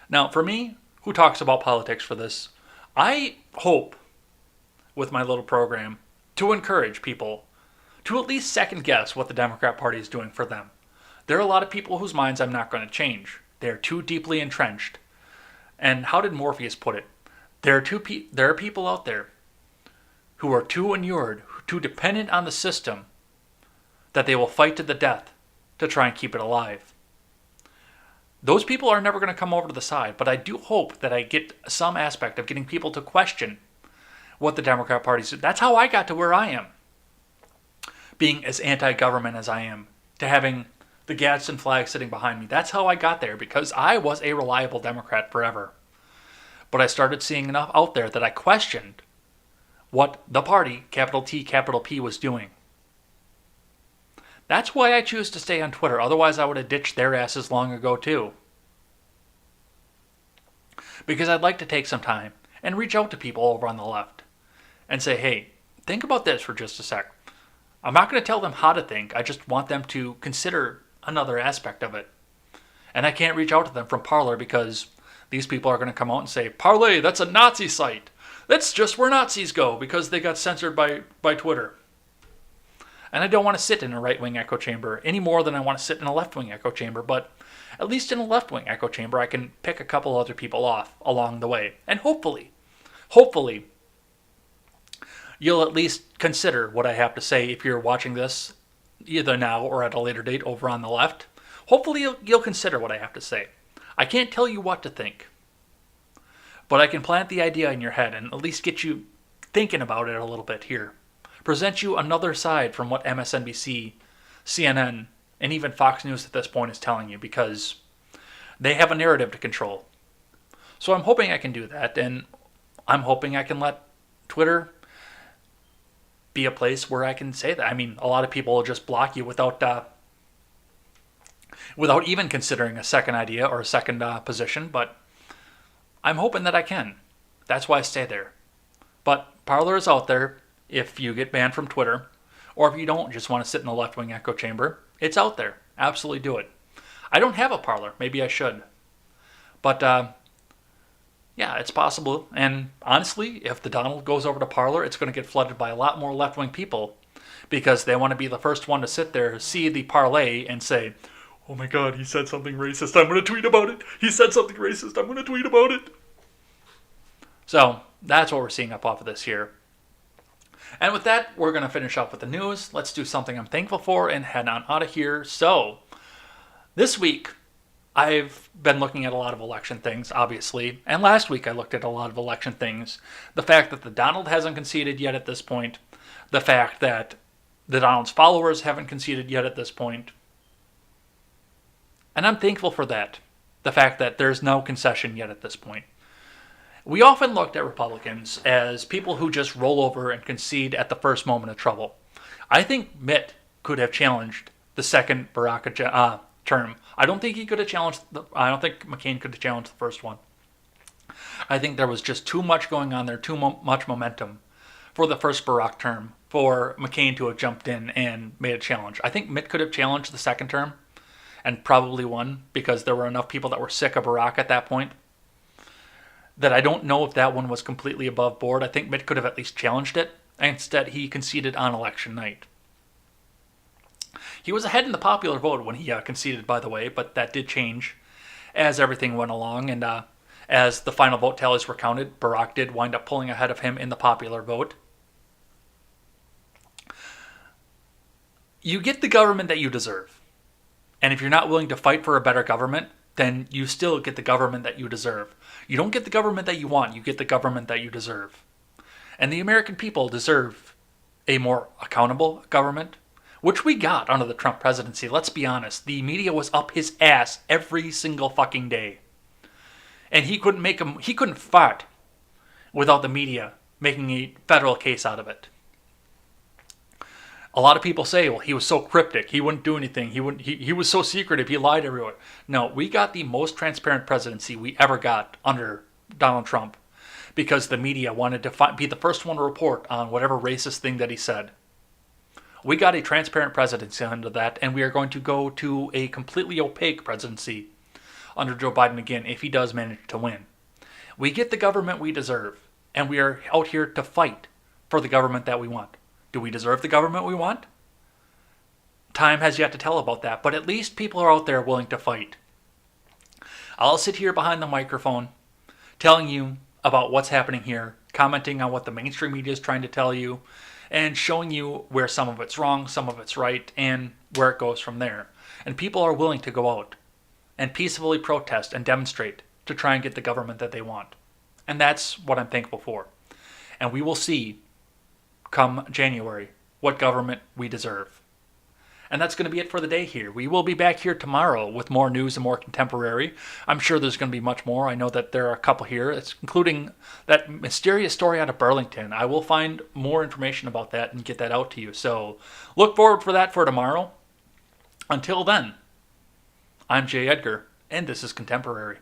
A: Now, for me, who talks about politics for this, I hope, with my little program, to encourage people to at least second guess what the Democrat Party is doing for them. There are a lot of people whose minds I'm not going to change. They're too deeply entrenched. And how did Morpheus put it? There are people out there who are too inured, too dependent on the system, that they will fight to the death to try and keep it alive. Those people are never going to come over to the side, but I do hope that I get some aspect of getting people to question what the Democrat Party is. That's how I got to where I am, being as anti-government as I am, to having the Gadsden flag sitting behind me. That's how I got there, because I was a reliable Democrat forever. But I started seeing enough out there that I questioned what the party, capital T, capital P, was doing. That's why I choose to stay on Twitter. Otherwise, I would have ditched their asses long ago, too. Because I'd like to take some time and reach out to people over on the left and say, hey, think about this for just a sec. I'm not going to tell them how to think. I just want them to consider another aspect of it. And I can't reach out to them from Parler because these people are going to come out and say, Parler, that's a Nazi site. That's just where Nazis go because they got censored by Twitter. And I don't want to sit in a right-wing echo chamber any more than I want to sit in a left-wing echo chamber, but at least in a left-wing echo chamber, I can pick a couple other people off along the way. And hopefully, you'll at least consider what I have to say if you're watching this either now or at a later date over on the left. Hopefully you'll consider what I have to say. I can't tell you what to think, but I can plant the idea in your head and at least get you thinking about it a little bit here. Present you another side from what MSNBC, CNN, and even Fox News at this point is telling you, because they have a narrative to control. So I'm hoping I can do that, and I'm hoping I can let Twitter be a place where I can say that. I mean, a lot of people will just block you without even considering a second idea or a second position, but I'm hoping that I can. That's why I stay there. But Parler is out there if you get banned from Twitter, or if you don't just want to sit in the left-wing echo chamber. It's out there. Absolutely do it. I don't have a Parler. Maybe I should. But, yeah, it's possible. And honestly, if the Donald goes over to Parler, it's going to get flooded by a lot more left-wing people because they want to be the first one to sit there, see the parlay, and say, oh my God, he said something racist. I'm going to tweet about it. He said something racist. I'm going to tweet about it. So that's what we're seeing up off of this here. And with that, we're going to finish up with the news. Let's do something I'm thankful for and head on out of here. So this week, I've been looking at a lot of election things, obviously. And last week, I looked at a lot of election things. The fact that the Donald hasn't conceded yet at this point. The fact that the Donald's followers haven't conceded yet at this point. And I'm thankful for that. The fact that there's no concession yet at this point. We often looked at Republicans as people who just roll over and concede at the first moment of trouble. I think Mitt could have challenged the second Barack term. I don't think he could have challenged. I don't think McCain could have challenged the first one. I think there was just too much going on there, too much momentum for the first Barack term for McCain to have jumped in and made a challenge. I think Mitt could have challenged the second term and probably won because there were enough people that were sick of Barack at that point that I don't know if that one was completely above board. I think Mitt could have at least challenged it. Instead, he conceded on election night. He was ahead in the popular vote when he conceded, by the way, but that did change as everything went along. And as the final vote tallies were counted, Barack did wind up pulling ahead of him in the popular vote. You get the government that you deserve. And if you're not willing to fight for a better government, then you still get the government that you deserve. You don't get the government that you want, you get the government that you deserve. And the American people deserve a more accountable government, which we got under the Trump presidency. Let's be honest. The media was up his ass every single fucking day. And he couldn't fight without the media making a federal case out of it. A lot of people say, well, he was so cryptic, he wouldn't do anything, he was so secretive, he lied everywhere. No, we got the most transparent presidency we ever got under Donald Trump because the media wanted to be the first one to report on whatever racist thing that he said. We got a transparent presidency under that, and we are going to go to a completely opaque presidency under Joe Biden again if he does manage to win. We get the government we deserve, and we are out here to fight for the government that we want. Do we deserve the government we want? Time has yet to tell about that, but at least people are out there willing to fight. I'll sit here behind the microphone telling you about what's happening here, commenting on what the mainstream media is trying to tell you, and showing you where some of it's wrong, some of it's right, and where it goes from there. And people are willing to go out and peacefully protest and demonstrate to try and get the government that they want. And that's what I'm thankful for. And we will see come January what government we deserve. And that's going to be it for the day here. We will be back here tomorrow with more news and more contemporary. I'm sure there's going to be much more. I know that there are a couple here, including that mysterious story out of Burlington. I will find more information about that and get that out to you. So look forward for that for tomorrow. Until then, I'm Jay Edgar, and this is Contemporary.